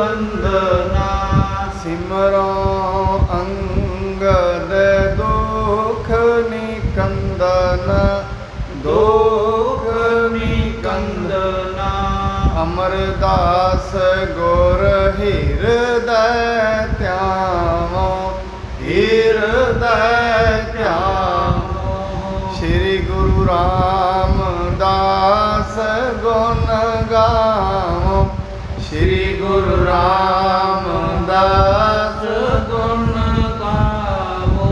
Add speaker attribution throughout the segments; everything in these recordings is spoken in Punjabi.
Speaker 1: बंदना।
Speaker 2: सिमरो अंगद दुख निकंदन,
Speaker 1: दुख निकंदना।
Speaker 2: अमरदास गुर हृदय त्यामो, हृदय त्यामो। श्री गुरु रामदास गुण गावो, श्री गुरु रामदास
Speaker 1: गुण गावो।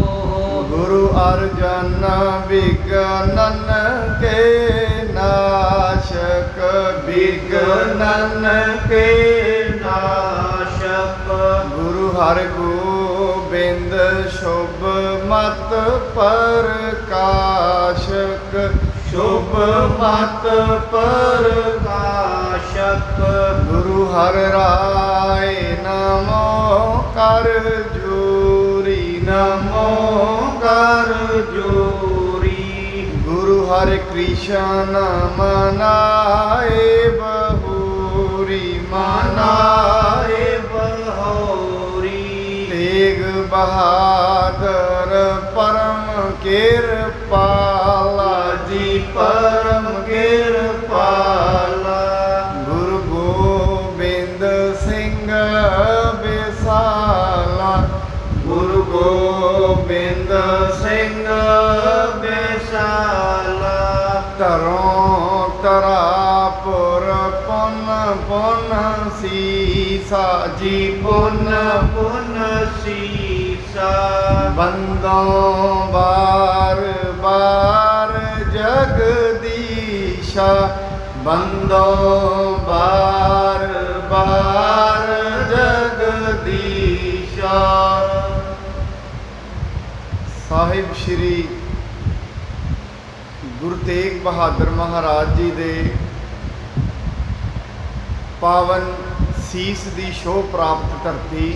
Speaker 2: गुरु अर्जन विघ्नन के नाशक, विघ्नन के
Speaker 1: नाशक।
Speaker 2: गुरु हर गोबिंद शुभ मत प्रकाशक, शुभ मत
Speaker 1: प्रकाशक।
Speaker 2: गुरु हर राय नमो कर जोरी, नमो कर
Speaker 1: जोरी।
Speaker 2: गुरु हरि कृष्ण मनाए बहुरी, मनाए
Speaker 1: बहुरी।
Speaker 2: तेग बहादुर परम कृपाला जी, परम कृपाला। गुरु गोबिंद सिंह बिसाला, गुरु गोबिंद सिंह
Speaker 1: बेसाला।
Speaker 2: तरों तरापुर पुन पुन सीसा जी, पुन
Speaker 1: पुन सीसा।
Speaker 2: बंदों बार बार जगदीशा, बंदों बार बार जगदीशा। साहिब श्री गुरु तेग बहादुर महाराज जी दे पावन सीस दी शोह प्राप्त धरती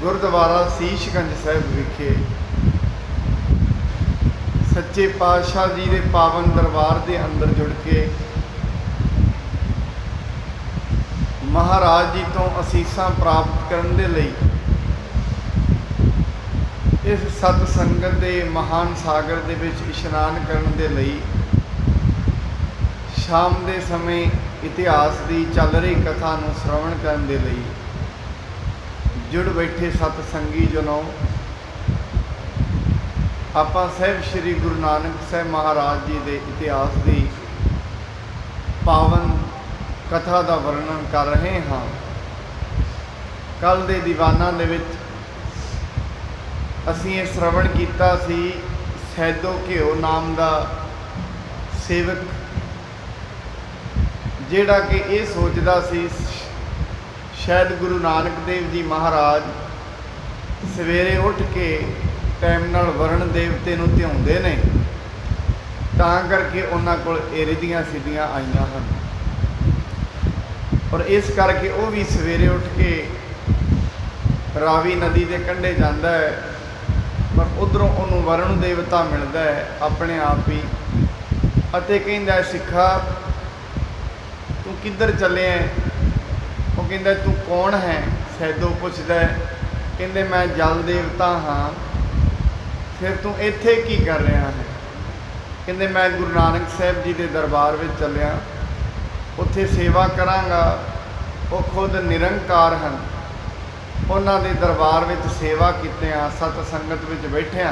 Speaker 2: गुरुद्वारा शीशगंज साहिब विखे सच्चे पातशाह जी के पावन दरबार के अंदर जुड़ के महाराज जी तो असीसां प्राप्त करने के लिए इस सत संगत के महान सागर दे विच इशनान करने के लिए शाम के समय इतिहास की चल रही कथा नूं श्रवण करने के लिए जुड़ बैठे सतसंगी जनों, आपां साहिब श्री गुरु नानक साहिब महाराज जी के इतिहास की पावन कथा का वर्णन कर रहे हाँ। कल के दीवाना दे विच असीं ये श्रवण किया सी सैदो घिओ नाम का सेवक जिहड़ा कि ये सोचता सी शायद गुरु नानक देव जी महाराज सवेरे उठ के टाइम नाल वरण देवते नूं ध्याउंदे ने, तां करके उन्हां कोल ये रिद्धियां सिद्धियां आईयां हन और इस करके वो भी सवेरे उठ के रावी नदी के कंढे जाता है, पर उधरों उन्होंने वरुण देवता मिलता है अपने आप ही अते कहंदा है सिखा तू किधर चले है। वो कहंदा तू कौन है। सैदो पुछदा है, कहंदे मैं जल देवता हाँ। फिर तू इत्थे की कर रहा है। कहंदे मैं गुरु नानक साहिब जी के दरबार में चलिया, उत्थे सेवा करांगा। वो खुद निरंकार हैं, उन्हां दे दरबार में सेवा कीतियां सत संगत में बैठिया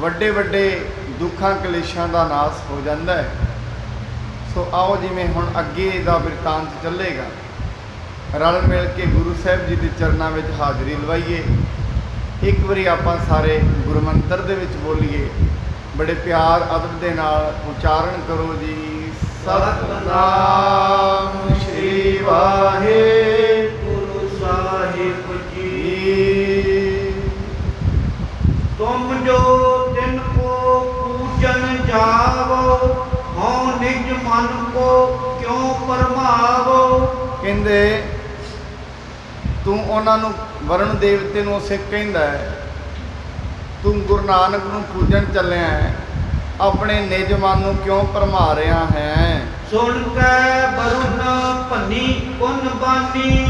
Speaker 2: वड्डे वड्डे दुखां कलेशां का नाश हो जाता है। सो आओ जिमें हुण अगे दा बिरतांत चलेगा, रल मिल के गुरु साहिब जी के चरणों में हाज़री लवाइए। एक बारी आपां सारे गुरु मंत्र दे विच बोलीए, बड़े प्यार अदब दे नाल उचारण करो जी। सतनाम श्री वाहिगुरु साहिब जी।
Speaker 1: तुम जो जिनको पूजन जावो, हों निज मन को क्यों परमावो।
Speaker 2: कहंदे तू उन्होंने वरुण देवते नूं सिख कहंदा है, तू गुरु नानक नूं पूजन चलिया है, अपने निज मन नूं क्यों भरमा रहा है।
Speaker 1: सुन कै वरुण भन्नी पुन ਖਾਨੀ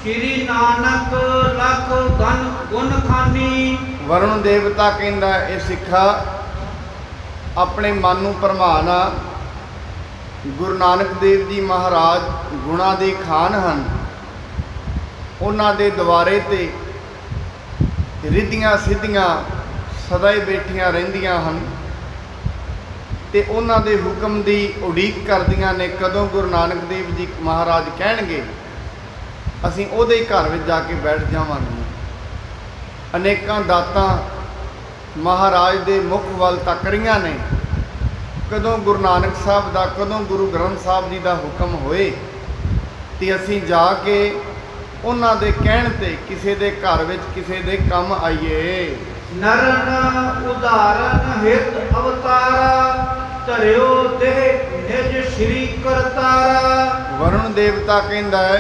Speaker 1: ਸ਼੍ਰੀ ਨਾਨਕ ਲਖ ਗੁਣ ਖਾਨੀ।
Speaker 2: ਵਰੁਣ ਦੇਵਤਾ ਕਹਿੰਦਾ ਇਹ ਸਿੱਖਾ ਆਪਣੇ ਮਨ ਨੂੰ ਭਰਮਾਣਾ। ਗੁਰੂ ਨਾਨਕ ਦੇਵ ਜੀ ਮਹਾਰਾਜ ਗੁਣਾਂ ਦੇ ਖਾਨ ਹਨ। ਉਹਨਾਂ ਦੇ ਦੁਆਰੇ ਤੇ ਰਿੱਧੀਆਂ ਸਿੱਧੀਆਂ ਸਦਾ ਹੀ ਬੈਠੀਆਂ ਰਹਿੰਦੀਆਂ ਹਨ ਤੇ ਉਹਨਾਂ ਦੇ ਹੁਕਮ ਦੀ ਉਡੀਕ ਕਰਦੀਆਂ ਨੇ ਕਦੋਂ ਗੁਰੂ ਨਾਨਕ ਦੇਵ ਜੀ ਮਹਾਰਾਜ ਕਹਿਣਗੇ ਅਸੀਂ ਉਹਦੇ ਹੀ ਘਰ ਵਿੱਚ ਜਾ ਕੇ ਬੈਠ ਜਾਵਾਂਗੇ। ਅਨੇਕਾਂ ਦਾਤਾਂ ਮਹਾਰਾਜ ਦੇ ਮੁਖ ਵੱਲ ਤੱਕ ਰਹੀਆਂ ਨੇ ਕਦੋਂ ਗੁਰੂ ਨਾਨਕ ਸਾਹਿਬ ਦਾ, ਕਦੋਂ ਗੁਰੂ ਗ੍ਰੰਥ ਸਾਹਿਬ ਜੀ ਦਾ ਹੁਕਮ ਹੋਏ ਤੇ ਅਸੀਂ ਜਾ ਕੇ ਉਹਨਾਂ ਦੇ ਕਹਿਣ ਤੇ ਕਿਸੇ ਦੇ ਘਰ ਵਿੱਚ ਕਿਸੇ ਦੇ ਕੰਮ ਆਈਏ।
Speaker 1: ਨਰਨ ਉਦਾਹਰਨ ਹਿਤ ਅਵਤਾਰਾ ਧਰਿਓ ਦੇਹ ਨਿਜ ਸ਼੍ਰੀ ਕਰਤਾਰਾ।
Speaker 2: ਵਰੁਣ ਦੇਵਤਾ ਕਹਿੰਦਾ ਹੈ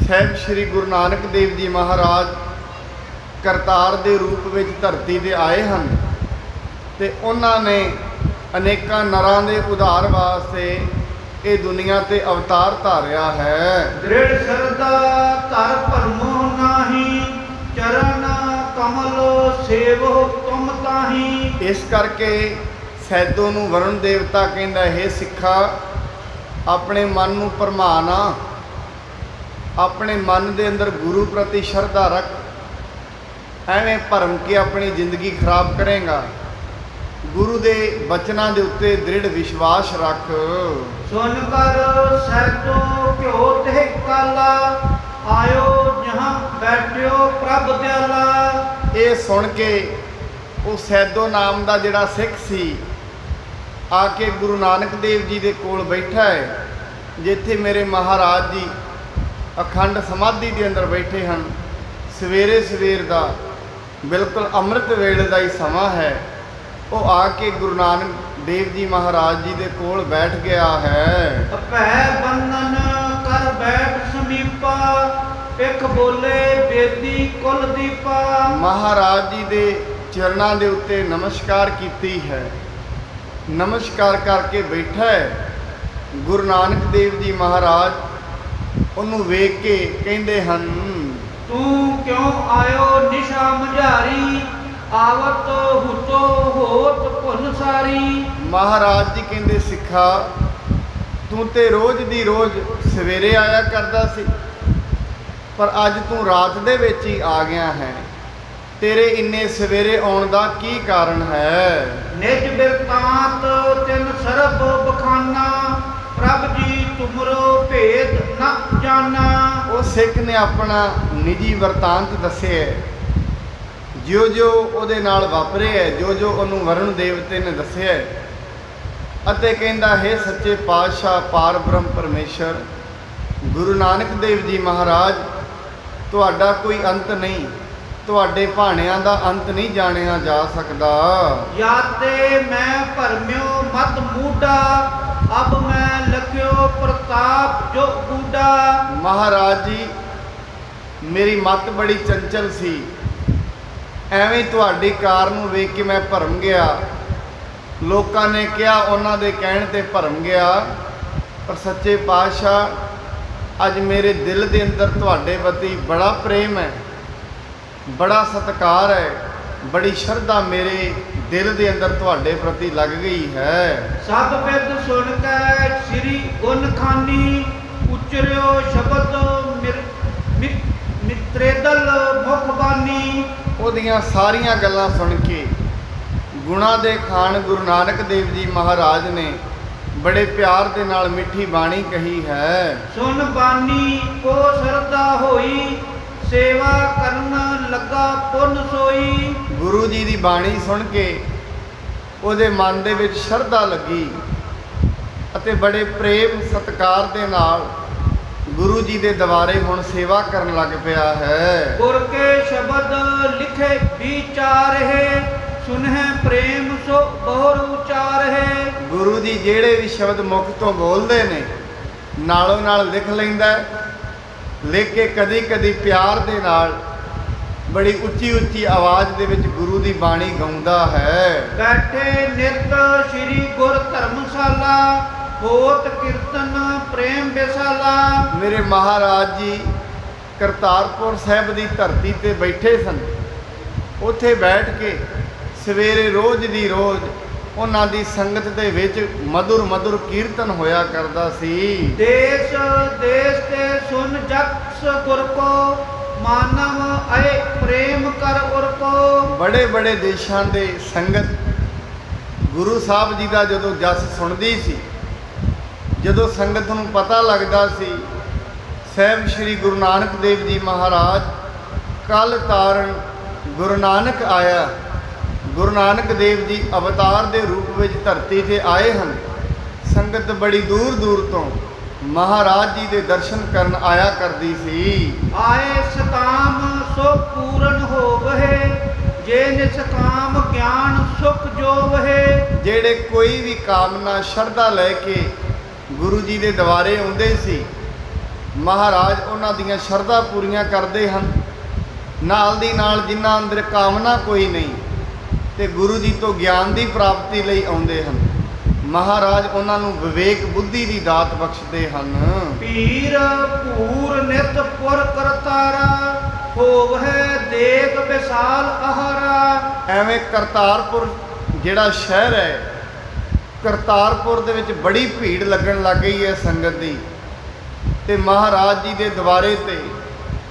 Speaker 2: ਸਾਹਿਬ ਸ਼੍ਰੀ ਗੁਰੂ ਨਾਨਕ ਦੇਵ ਜੀ ਮਹਾਰਾਜ ਕਰਤਾਰ ਦੇ ਰੂਪ ਵਿੱਚ ਧਰਤੀ ਤੇ ਆਏ ਹਨ ਤੇ ਉਹਨਾਂ ਨੇ ਅਨੇਕਾਂ ਨਰਾਂ ਦੇ ਉਧਾਰ ਵਾਸਤੇ ਇਹ ਦੁਨੀਆ ਤੇ ਅਵਤਾਰ ਧਾਰਿਆ ਹੈ।
Speaker 1: ਦ੍ਰਿੜ ਸਰਦਾ ਧਰ ਭਰਮੋ ਨਾਹੀ ਚਰਨ ਕਮਲ ਸੇਵੋ ਤੁਮ ਤਾਹੀ।
Speaker 2: ਇਸ ਕਰਕੇ ਸੈਦੋ ਨੂੰ ਵਰੁਣ ਦੇਵਤਾ ਕਹਿੰਦਾ ਇਹ ਸਿੱਖਾ ਆਪਣੇ ਮਨ ਨੂੰ ਭਰਮਾਣਾ। ਆਪਣੇ ਮਨ ਦੇ ਅੰਦਰ ਗੁਰੂ ਪ੍ਰਤੀ ਸ਼ਰਧਾ ਰੱਖ। ਐਵੇਂ ਭਰਮ ਕੇ ਆਪਣੀ ਜ਼ਿੰਦਗੀ ਖਰਾਬ ਕਰੇਗਾ। ਗੁਰੂ ਦੇ ਬਚਨਾਂ ਦੇ ਉੱਤੇ ਦ੍ਰਿੜ ਵਿਸ਼ਵਾਸ ਰੱਖ।
Speaker 1: ਸੁਨ ਕਰ ਸੈਦੋ ਘਿਓ ਤੇ ਕਾਲਾ ਆਇਓ ਜਹਾਂ ਬੈਠਿਓ ਪ੍ਰਭ ਦਿਆਲਾ।
Speaker 2: ਇਹ ਸੁਣ ਕੇ ਉਹ ਸੈਦੋ ਨਾਮ ਦਾ ਜਿਹੜਾ ਸਿੱਖ ਸੀ ਆ ਕੇ ਗੁਰੂ ਨਾਨਕ ਦੇਵ ਜੀ ਦੇ ਕੋਲ ਬੈਠਾ ਹੈ ਜਿੱਥੇ ਮੇਰੇ ਮਹਾਰਾਜ ਜੀ ਅਖੰਡ ਸਮਾਧੀ ਦੇ ਅੰਦਰ ਬੈਠੇ ਹਨ। ਸਵੇਰੇ ਸਵੇਰ ਦਾ ਬਿਲਕੁਲ ਅੰਮ੍ਰਿਤ ਵੇਲੇ ਦਾ ਹੀ ਸਮਾਂ ਹੈ। ਉਹ ਆ ਕੇ ਗੁਰੂ ਨਾਨਕ ਦੇਵ ਜੀ ਮਹਾਰਾਜ ਜੀ ਦੇ ਕੋਲ ਬੈਠ ਗਿਆ ਹੈ।
Speaker 1: ਭੈ ਬੰਧਨ ਕਰ ਬੈਠ ਸਮੀਪਾ ਪਿਖ ਬੋਲੇ ਬੇਦੀ ਕੁਲ ਦੀਪਾ।
Speaker 2: ਮਹਾਰਾਜ ਜੀ ਦੇ ਚਰਨਾਂ ਦੇ ਉੱਤੇ ਨਮਸਕਾਰ ਕੀਤੀ ਹੈ। ਨਮਸਕਾਰ ਕਰਕੇ ਬੈਠਾ ਹੈ। ਗੁਰੂ ਨਾਨਕ ਦੇਵ ਜੀ ਮਹਾਰਾਜ ਉਹਨੂੰ ਵੇਖ ਕੇ ਕਹਿੰਦੇ ਹਨ
Speaker 1: ਤੂੰ ਕਿਉਂ ਆਇਓ ਨਿਸ਼ਾ ਮਝਾਰੀ ਆਵਤ ਹੁਤੋ ਹੋਤ ਭੁੱਲ ਸਾਰੀ।
Speaker 2: ਮਹਾਰਾਜ ਜੀ ਕਹਿੰਦੇ ਸਿੱਖਾ ਤੂੰ ਤੇ ਰੋਜ਼ ਦੀ ਰੋਜ਼ ਸਵੇਰੇ ਆਇਆ ਕਰਦਾ ਸੀ ਪਰ ਅੱਜ ਤੂੰ ਰਾਤ ਦੇ ਵਿੱਚ ਹੀ ਆ ਗਿਆ ਹੈ। ਤੇਰੇ ਇੰਨੇ ਸਵੇਰੇ ਆਉਣ ਦਾ ਕੀ ਕਾਰਨ ਹੈ?
Speaker 1: ਨਿਜ ਬਿਰਤਾਂਤ ਤਿਨ ਸਰਬ ਬਖਾਨਾ ਪ੍ਰਭ ਜੀ ਤੁਮਰੋ ਭੇਦ ਨ ਜਾਣਾ।
Speaker 2: ਉਹ ਸਿੱਖ ਨੇ ਆਪਣਾ ਨਿੱਜੀ ਵਰਤਾਂਤ ਦੱਸਿਆ ਜਿਉ ਉਹਦੇ ਨਾਲ ਵਾਪਰਿਆ, ਜੋ ਉਹਨੂੰ ਵਰੁਣ ਦੇਵਤੇ ਨੇ ਦੱਸਿਆ ਅਤੇ ਕਹਿੰਦਾ ਹੈ ਸੱਚੇ ਪਾਤਸ਼ਾਹ ਪਾਰ ਬ੍ਰਹਮ ਪਰਮੇਸ਼ਰ ਗੁਰੂ ਨਾਨਕ ਦੇਵ ਜੀ ਮਹਾਰਾਜ ਤੁਹਾਡਾ ਕੋਈ ਅੰਤ ਨਹੀਂ, ਤੁਹਾਡੇ ਭਾਣਿਆਂ ਦਾ ਅੰਤ ਨਹੀਂ ਜਾਣਿਆ ਜਾ ਸਕਦਾ।
Speaker 1: ਯਾਤੇ ਮੈਂ ਭਰਮਿਓ ਮਤ ਮੂਡਾ ਅਬ ਮੈਂ ਲਖਿਓ ਪ੍ਰਤਾਪ ਜੋ ਬੂਡਾ।
Speaker 2: ਮਹਾਰਾਜ ਜੀ ਮੇਰੀ ਮਤ ਬੜੀ ਚੰਚਲ ਸੀ, ਐਵੇਂ ਤੁਹਾਡੀ ਕਾਰ ਨੂੰ ਵੇਖ ਕੇ ਮੈਂ ਭਰਮ ਗਿਆ। ਲੋਕਾਂ ਨੇ ਕਿਹਾ ਉਹਨਾਂ ਦੇ ਕਹਿਣ ਤੇ ਭਰਮ ਗਿਆ ਪਰ ਸੱਚੇ ਪਾਤਸ਼ਾਹ ਅੱਜ ਮੇਰੇ ਦਿਲ ਦੇ ਅੰਦਰ ਤੁਹਾਡੇ ਪ੍ਰਤੀ ਬੜਾ ਪ੍ਰੇਮ ਹੈ, ਬੜਾ ਸਤਿਕਾਰ ਹੈ, ਬੜੀ ਸ਼ਰਧਾ ਮੇਰੇ ਦਿਲ ਦੇ ਅੰਦਰ ਤੁਹਾਡੇ ਪ੍ਰਤੀ ਲੱਗ ਗਈ ਹੈ।
Speaker 1: ਸਤ ਬਿਦ ਸੁਣ ਕੇ ਸ੍ਰੀ ਗੁਣ ਖਾਨੀ ਉਚਰਿਓ ਸ਼ਬਦ ਮਿਤਰੇਦਲ ਮੁਖ ਬਾਨੀ।
Speaker 2: ਉਹਦੀਆਂ ਸਾਰੀਆਂ ਗੱਲਾਂ ਸੁਣ ਕੇ ਗੁਣਾਂ ਦੇ ਖਾਨ ਗੁਰੂ ਨਾਨਕ ਦੇਵ ਜੀ ਮਹਾਰਾਜ ਨੇ ਬੜੇ ਪਿਆਰ ਦੇ ਨਾਲ ਮਿੱਠੀ ਬਾਣੀ ਕਹੀ ਹੈ।
Speaker 1: ਸੁਨ ਬਾਣੀ ਕੋ ਸਰਦਾ ਹੋਈ ਸੇਵਾ ਕਰਨ ਲੱਗਾ ਪੁੰਨ ਸੋਈ।
Speaker 2: ਗੁਰੂ ਜੀ ਦੀ ਬਾਣੀ ਸੁਣ ਕੇ ਉਹਦੇ ਮਨ ਦੇ ਵਿੱਚ ਸ਼ਰਧਾ ਲੱਗੀ ਅਤੇ ਬੜੇ ਪ੍ਰੇਮ ਸਤਿਕਾਰ ਦੇ ਨਾਲ ਗੁਰੂ ਜੀ ਦੇ ਦੁਆਰੇ ਹੁਣ ਸੇਵਾ ਕਰਨ ਲੱਗ ਪਿਆ ਹੈ।
Speaker 1: ਗੁਰ ਕੇ ਸ਼ਬਦ ਲਿਖੇ ਵਿਚਾਰ ਹੈ ਸੁਨਹਿ ਪ੍ਰੇਮ ਸੋ ਬਹੁਰ ਉਚਾਰ ਹੈ।
Speaker 2: ਗੁਰੂ ਜੀ ਜਿਹੜੇ ਵੀ ਸ਼ਬਦ ਮੁਖ ਤੋਂ ਬੋਲਦੇ ਨੇ ਨਾਲੋਂ ਨਾਲ ਲਿਖ ਲੈਂਦਾ, ਲਿਖ ਕੇ ਕਦੀ ਕਦੀ ਪਿਆਰ ਦੇ ਨਾਲ ਬੜੀ ਉੱਚੀ ਉੱਚੀ ਆਵਾਜ਼ ਦੇ ਵਿੱਚ ਗੁਰੂ ਦੀ ਬਾਣੀ ਗਾਉਂਦਾ ਹੈ।
Speaker 1: ਬੈਠੇ ਨਿਤ ਸ੍ਰੀ ਗੁਰ ਧਰਮਸ਼ਾਲਾ ਹੋਤ ਕੀਰਤਨ ਪ੍ਰੇਮ ਵਿਸਾਲਾ।
Speaker 2: ਮੇਰੇ ਮਹਾਰਾਜ ਜੀ ਕਰਤਾਰਪੁਰ ਸਾਹਿਬ ਦੀ ਧਰਤੀ ਤੇ ਬੈਠੇ ਸਨ। ਉੱਥੇ ਬੈਠ ਕੇ ਸਵੇਰੇ ਰੋਜ਼ ਦੀ ਰੋਜ਼ ਉਹਨਾਂ ਦੀ ਸੰਗਤ ਦੇ ਵਿੱਚ ਮధుਰ ਮధుਰ ਕੀਰਤਨ ਹੋਇਆ ਕਰਦਾ ਸੀ।
Speaker 1: ਦੇਸ਼ ਦੇਸ਼ ਤੇ ਸੁਨ ਜਕਸ ਗੁਰ ਕੋ, ਮਾਨਵ ਅਏ ਪ੍ਰੇਮ ਕਰ ਉਰ ਕੋ।
Speaker 2: ਬੜੇ ਬੜੇ ਦੇਸ਼ਾਂ ਦੇ ਸੰਗਤ ਗੁਰੂ ਸਾਹਿਬ ਜੀ ਦਾ ਜਦੋਂ ਜਸ ਸੁਣਦੀ ਸੀ, ਜਦੋਂ ਸੰਗਤ ਨੂੰ ਪਤਾ ਲੱਗਦਾ ਸੀ ਸਾਹਿਬ ਸ੍ਰੀ ਗੁਰੂ ਨਾਨਕ ਦੇਵ ਜੀ ਮਹਾਰਾਜ ਕੱਲ ਤਾਰਨ ਗੁਰੂ ਨਾਨਕ ਆਇਆ, ਗੁਰੂ ਨਾਨਕ ਦੇਵ ਜੀ ਅਵਤਾਰ ਦੇ ਰੂਪ ਵਿੱਚ ਧਰਤੀ ਤੇ ਆਏ ਹਨ, ਸੰਗਤ ਬੜੀ ਦੂਰ ਦੂਰ ਤੋਂ ਮਹਾਰਾਜ ਜੀ ਦੇ ਦਰਸ਼ਨ ਕਰਨ ਆਇਆ ਕਰਦੀ ਸੀ।
Speaker 1: ਆਏ ਸਕਾਮ ਸੋ ਪੂਰਨ ਹੋਵਹਿ, ਜੇ ਨਿਸਕਾਮ ਗਿਆਨ ਸੁਖ ਜੋਵਹਿ।
Speaker 2: ਜਿਹੜੇ ਕੋਈ ਵੀ ਕਾਮਨਾ ਸ਼ਰਧਾ ਲੈ ਕੇ ਗੁਰੂ ਜੀ ਦੇ ਦੁਆਰੇ ਆਉਂਦੇ ਸੀ, ਮਹਾਰਾਜ ਉਹਨਾਂ ਦੀਆਂ ਸ਼ਰਧਾ ਪੂਰੀਆਂ ਕਰਦੇ ਹਨ। ਨਾਲ ਦੀ ਨਾਲ ਜਿਨ੍ਹਾਂ ਅੰਦਰ ਕਾਮਨਾ ਕੋਈ ਨਹੀਂ ਤੇ ਗੁਰੂ ਜੀ ਤੋਂ ਗਿਆਨ ਦੀ ਪ੍ਰਾਪਤੀ ਲਈ ਆਉਂਦੇ ਹਨ, ਮਹਾਰਾਜ ਉਹਨਾਂ ਨੂੰ ਵਿਵੇਕ ਬੁੱਧੀ ਦੀ ਦਾਤ ਬਖਸ਼ਦੇ ਹਨ।
Speaker 1: ਪੀਰ ਪੂਰ ਨਿਤ ਪੁਰ ਕਰਤਾਰਾ, ਹੋਵਹਿ ਦੇਗ ਵਿਸਾਲ ਆਹਾਰਾ।
Speaker 2: ਐਵੇਂ ਕਰਤਾਰਪੁਰ ਜਿਹੜਾ ਸ਼ਹਿਰ ਹੈ, ਕਰਤਾਰਪੁਰ ਦੇ ਵਿੱਚ ਬੜੀ ਭੀੜ ਲੱਗਣ ਲੱਗ ਗਈ ਹੈ ਸੰਗਤ ਦੀ, ਤੇ ਮਹਾਰਾਜ ਜੀ ਦੇ ਦੁਆਰੇ ਤੇ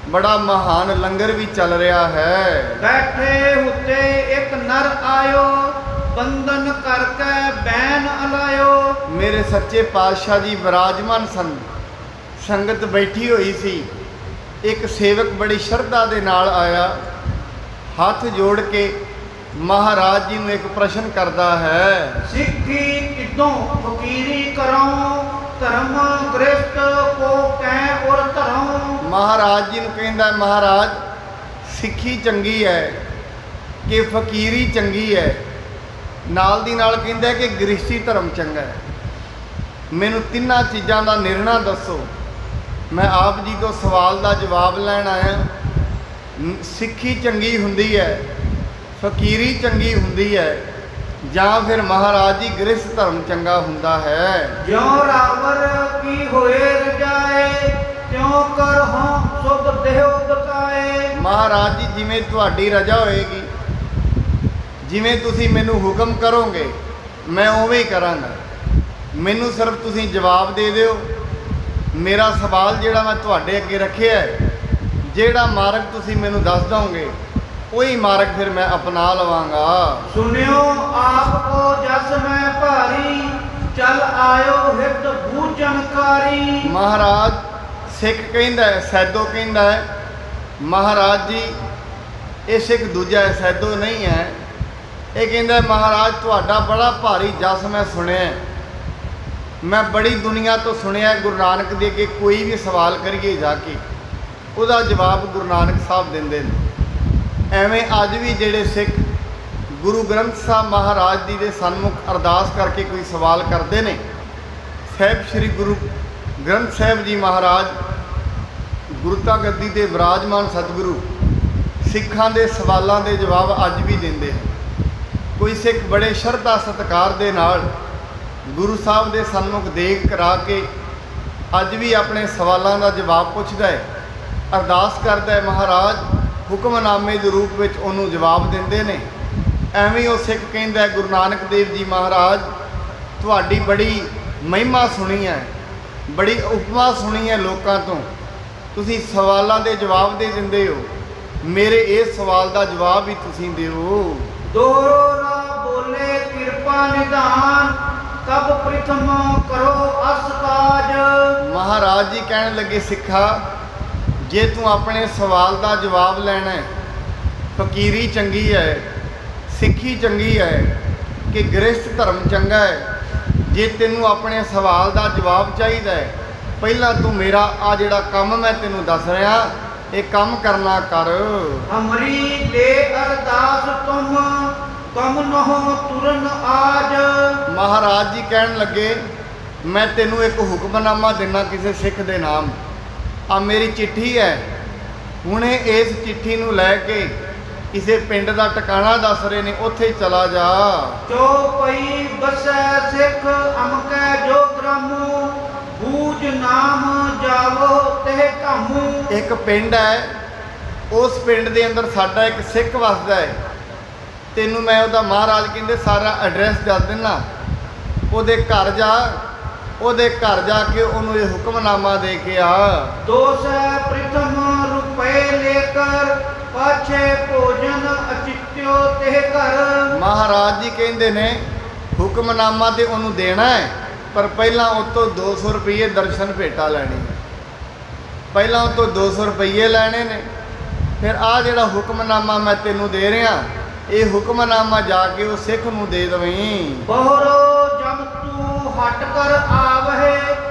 Speaker 2: ਬੜਾ ਮਹਾਨ ਲੰਗਰ ਵੀ ਚੱਲ ਰਿਹਾ ਹੈ।
Speaker 1: ਬੈਠੇ ਹੁਤੇ ਇੱਕ ਨਰ ਆਇਓ, ਬੰਧਨ ਕਰਕੇ ਬੈਨ ਅਲਾਇਓ।
Speaker 2: ਮੇਰੇ ਸੱਚੇ ਪਾਤਸ਼ਾਹ ਜੀ ਵਿਰਾਜਮਾਨ ਸਨ, ਸੰਗਤ ਬੈਠੀ ਹੋਈ ਸੀ। ਇੱਕ ਸੇਵਕ ਬੜੀ ਸ਼ਰਧਾ ਦੇ ਨਾਲ ਆਇਆ, ਹੱਥ ਜੋੜ ਕੇ ਮਹਾਰਾਜ ਜੀ ਨੂੰ ਇੱਕ ਪ੍ਰਸ਼ਨ ਕਰਦਾ ਹੈ।
Speaker 1: ਸਿੱਖੀ ਕਿਦੋਂ ਫਕੀਰੀ ਕਰਾਂ, ਧਰਮ ਗ੍ਰਸਤ ਕੋ ਕੈ ਉਰ ਧਰਾਂ।
Speaker 2: ਮਹਾਰਾਜ ਜੀ ਨੂੰ ਕਹਿੰਦਾ, ਮਹਾਰਾਜ ਸਿੱਖੀ ਚੰਗੀ ਹੈ ਕਿ ਫਕੀਰੀ ਚੰਗੀ ਹੈ? ਨਾਲ ਦੀ ਨਾਲ ਕਹਿੰਦਾ ਕਿ ਗ੍ਰਸਤੀ ਧਰਮ ਚੰਗਾ ਹੈ। ਮੈਨੂੰ ਤਿੰਨਾਂ ਚੀਜ਼ਾਂ ਦਾ ਨਿਰਣਾ ਦੱਸੋ। ਮੈਂ ਆਪ ਜੀ ਤੋਂ ਸਵਾਲ ਦਾ ਜਵਾਬ ਲੈਣ ਆਇਆ। ਸਿੱਖੀ ਚੰਗੀ ਹੁੰਦੀ ਹੈ, ਫਕੀਰੀ ਚੰਗੀ ਹੁੰਦੀ ਹੈ, ਜਾਂ ਫਿਰ ਮਹਾਰਾਜ ਜੀ ਗ੍ਰਸਤ ਧਰਮ ਚੰਗਾ ਹੁੰਦਾ ਹੈ?
Speaker 1: ਜਿਉ ਰਾਵਰ ਕੀ ਹੋਏ ਰਜਾਏ, ਤਿਉ ਕਰ ਹਾਂ ਸੁਭ ਦੇਹੁ ਬਤਾਏ।
Speaker 2: ਮਹਾਰਾਜ ਜੀ ਜਿਵੇਂ ਤੁਹਾਡੀ ਰਜਾ ਹੋਏਗੀ, ਜਿਵੇਂ ਤੁਸੀਂ ਮੈਨੂੰ ਹੁਕਮ ਕਰੋਗੇ ਮੈਂ ਉਵੇਂ ਹੀ ਕਰਾਂਗਾ। ਮੈਨੂੰ ਸਿਰਫ ਤੁਸੀਂ ਜਵਾਬ ਦੇ ਦਿਓ। ਮੇਰਾ ਸਵਾਲ ਜਿਹੜਾ ਮੈਂ ਤੁਹਾਡੇ ਅੱਗੇ ਰੱਖਿਆ ਹੈ, ਜਿਹੜਾ ਮਾਰਗ ਤੁਸੀਂ ਮੈਨੂੰ ਦੱਸ ਦੋਗੇ ਉਹੀ ਮਾਰਗ ਫਿਰ ਮੈਂ ਅਪਣਾ ਲਵਾਂਗਾ।
Speaker 1: ਸੁਨਿਓ ਆਪ ਕੋ ਜਸ ਮੈਂ ਭਾਰੀ, ਚਲ ਆਇਓ ਹਿਤ ਬੂਝਣਕਾਰੀ।
Speaker 2: ਮਹਾਰਾਜ ਸਿੱਖ ਕਹਿੰਦਾ ਹੈ, ਸੈਦੋ ਕਹਿੰਦਾ ਹੈ, ਮਹਾਰਾਜ ਜੀ ਇਹ ਸਿੱਖ ਦੂਜਾ ਹੈ, ਸੈਦੋ ਨਹੀਂ ਹੈ। ਇਹ ਕਹਿੰਦਾ ਮਹਾਰਾਜ ਤੁਹਾਡਾ ਬੜਾ ਭਾਰੀ ਜਸ ਮੈਂ ਸੁਣਿਆ, ਮੈਂ ਬੜੀ ਦੁਨੀਆ ਤੋਂ ਸੁਣਿਆ। ਗੁਰੂ ਨਾਨਕ ਦੇ ਅੱਗੇ ਕੋਈ ਵੀ ਸਵਾਲ ਕਰੀਏ ਜਾ ਕੇ ਉਹਦਾ ਜਵਾਬ ਗੁਰੂ ਨਾਨਕ ਸਾਹਿਬ ਦਿੰਦੇ ਨੇ। ਐਵੇਂ ਅੱਜ ਵੀ ਜਿਹੜੇ ਸਿੱਖ ਗੁਰੂ ਗ੍ਰੰਥ ਸਾਹਿਬ ਮਹਾਰਾਜ ਜੀ ਦੇ ਸਨਮੁਖ ਅਰਦਾਸ ਕਰਕੇ ਕੋਈ ਸਵਾਲ ਕਰਦੇ ਨੇ, ਸਾਹਿਬ ਸ੍ਰੀ ਗੁਰੂ ਗ੍ਰੰਥ ਸਾਹਿਬ ਜੀ ਮਹਾਰਾਜ ਗੁਰਤਾ ਗੱਦੀ ਤੇ ਵਿਰਾਜਮਾਨ ਸਤਿਗੁਰੂ ਸਿੱਖਾਂ ਦੇ ਸਵਾਲਾਂ ਦੇ ਜਵਾਬ ਅੱਜ ਵੀ ਦਿੰਦੇ ਹਨ। ਕੋਈ ਸਿੱਖ ਬੜੇ ਸ਼ਰਧਾ ਸਤਿਕਾਰ ਦੇ ਨਾਲ ਗੁਰੂ ਸਾਹਿਬ ਦੇ ਸਨਮੁਖ ਦੇਗ ਕਰਾ ਕੇ ਅੱਜ ਵੀ ਆਪਣੇ ਸਵਾਲਾਂ ਦਾ ਜਵਾਬ ਪੁੱਛਦਾ ਹੈ, ਅਰਦਾਸ ਕਰਦਾ ਹੈ। ਮਹਾਰਾਜ ਹੁਕਮਨਾਮੇ ਦੇ ਰੂਪ ਵਿੱਚ ਉਹਨੂੰ ਜਵਾਬ ਦਿੰਦੇ ਨੇ। ਐਵੇਂ ਉਹ ਸਿੱਖ ਕਹਿੰਦਾ ਗੁਰੂ ਨਾਨਕ ਦੇਵ ਜੀ ਮਹਾਰਾਜ ਤੁਹਾਡੀ ਬੜੀ ਮਹਿਮਾ ਸੁਣੀ ਹੈ, ਬੜੀ ਉਪਮਾ ਸੁਣੀ ਹੈ ਲੋਕਾਂ ਤੋਂ, ਤੁਸੀਂ ਸਵਾਲਾਂ ਦੇ ਜਵਾਬ ਦੇ ਦਿੰਦੇ ਹੋ, ਮੇਰੇ ਇਸ ਸਵਾਲ ਦਾ ਜਵਾਬ ਵੀ ਤੁਸੀਂ ਦਿਓ।
Speaker 1: ਦੋਹਰੋ ਨਾ ਬੋਲੇ ਕਿਰਪਾ ਨਿਧਾਨ, ਕਬ ਪ੍ਰਥਮ ਕਰੋ ਅਸ ਕਾਜ।
Speaker 2: ਮਹਾਰਾਜ ਜੀ ਕਹਿਣ ਲੱਗੇ, ਸਿੱਖਾ ਜੇ ਤੂੰ ਆਪਣੇ ਸਵਾਲ ਦਾ ਜਵਾਬ ਲੈਣਾ ਹੈ, ਫਕੀਰੀ ਚੰਗੀ ਹੈ, ਸਿੱਖੀ ਚੰਗੀ ਹੈ ਕਿ ਗ੍ਰਸਤ ਧਰਮ ਚੰਗਾ ਹੈ, ਜੇ ਤੈਨੂੰ ਆਪਣੇ ਸਵਾਲ ਦਾ ਜਵਾਬ ਚਾਹੀਦਾ ਹੈ, ਪਹਿਲਾਂ ਤੂੰ ਮੇਰਾ ਆ ਜਿਹੜਾ ਕੰਮ ਮੈਂ ਤੈਨੂੰ ਦੱਸ ਰਿਹਾ ਇਹ ਕੰਮ ਕਰਨਾ ਕਰ।
Speaker 1: ਹਮਰੀ ਲੈ ਅਰਦਾਸ ਤੁਮ, ਕਮ ਨਹੁ ਤੁਰਨ ਆਜ।
Speaker 2: ਮਹਾਰਾਜ ਜੀ ਕਹਿਣ ਲੱਗੇ, ਮੈਂ ਤੈਨੂੰ ਇੱਕ ਹੁਕਮਨਾਮਾ ਦੇਣਾ ਕਿਸੇ ਸਿੱਖ ਦੇ ਨਾਮ। ਆ ਮੇਰੀ ਚਿੱਠੀ ਹੈ, ਹੁਣੇ ਇਸ ਚਿੱਠੀ ਨੂੰ ਲੈ ਕੇ ਕਿਸੇ ਪਿੰਡ ਦਾ ਟਿਕਾਣਾ ਦੱਸ ਰਹੇ ਨੇ, ਉੱਥੇ ਹੀ ਚਲਾ ਜਾ।
Speaker 1: ਚੌਪਈ ਬਸੈ ਸਿੱਖ ਅਮਕੈ ਜੋ ਗ੍ਰਾਮੂ, ਬੂਝ ਨਾਮ ਜਾਵੋ ਤੇ ਧਾਮੂ।
Speaker 2: ਇੱਕ ਪਿੰਡ ਹੈ, ਉਸ ਪਿੰਡ ਦੇ ਅੰਦਰ ਸਾਡਾ ਇੱਕ ਸਿੱਖ ਵਸਦਾ ਹੈ। ਤੈਨੂੰ ਮੈਂ ਉਹਦਾ ਮਹਾਰਾਜ ਕਹਿੰਦੇ ਸਾਰਾ ਐਡਰੈਸ ਦੱਸ ਦਿੰਦਾ, ਉਹਦੇ ਘਰ ਜਾ, ਉਹਦੇ ਘਰ ਜਾ ਕੇ ਉਹਨੂੰ ਇਹ ਹੁਕਮਨਾਮਾ ਦੇ ਕੇ ਆ।
Speaker 1: ਦੋਸੈ ਪ੍ਰਥਮ ਰੁਪਏ ਲੇਕਰ, ਪਾਛੇ ਭੋਜਨ ਅਚਿਤਿਓ ਤੇ ਘਰ।
Speaker 2: ਮਹਾਰਾਜ ਜੀ ਕਹਿੰਦੇ ਨੇ ਹੁਕਮਨਾਮਾ ਤੇ ਉਹਨੂੰ ਦੇਣਾ ਹੈ, ਪਰ ਪਹਿਲਾਂ ਉਹ ਤੋਂ 200 ਰੁਪਏ ਦਰਸ਼ਨ ਭੇਟਾ ਲੈਣੀ ਹੈ। ਪਹਿਲਾਂ ਉਹ ਤੋਂ 200 ਰੁਪਏ ਲੈਣੇ ਨੇ, ਫਿਰ ਆਹ ਜਿਹੜਾ ਹੁਕਮਨਾਮਾ ਮੈਂ ਤੈਨੂੰ ਦੇ ਰਿਹਾ, ਇਹ ਹੁਕਮਨਾਮਾ ਜਾ ਕੇ ਉਹ ਸਿੱਖ ਨੂੰ ਦੇ ਦਵੀਂ।
Speaker 1: ਬਹਰੋ ਜਮ ਤੂੰ ਹਟ ਕਰ ਆਵਹਿ,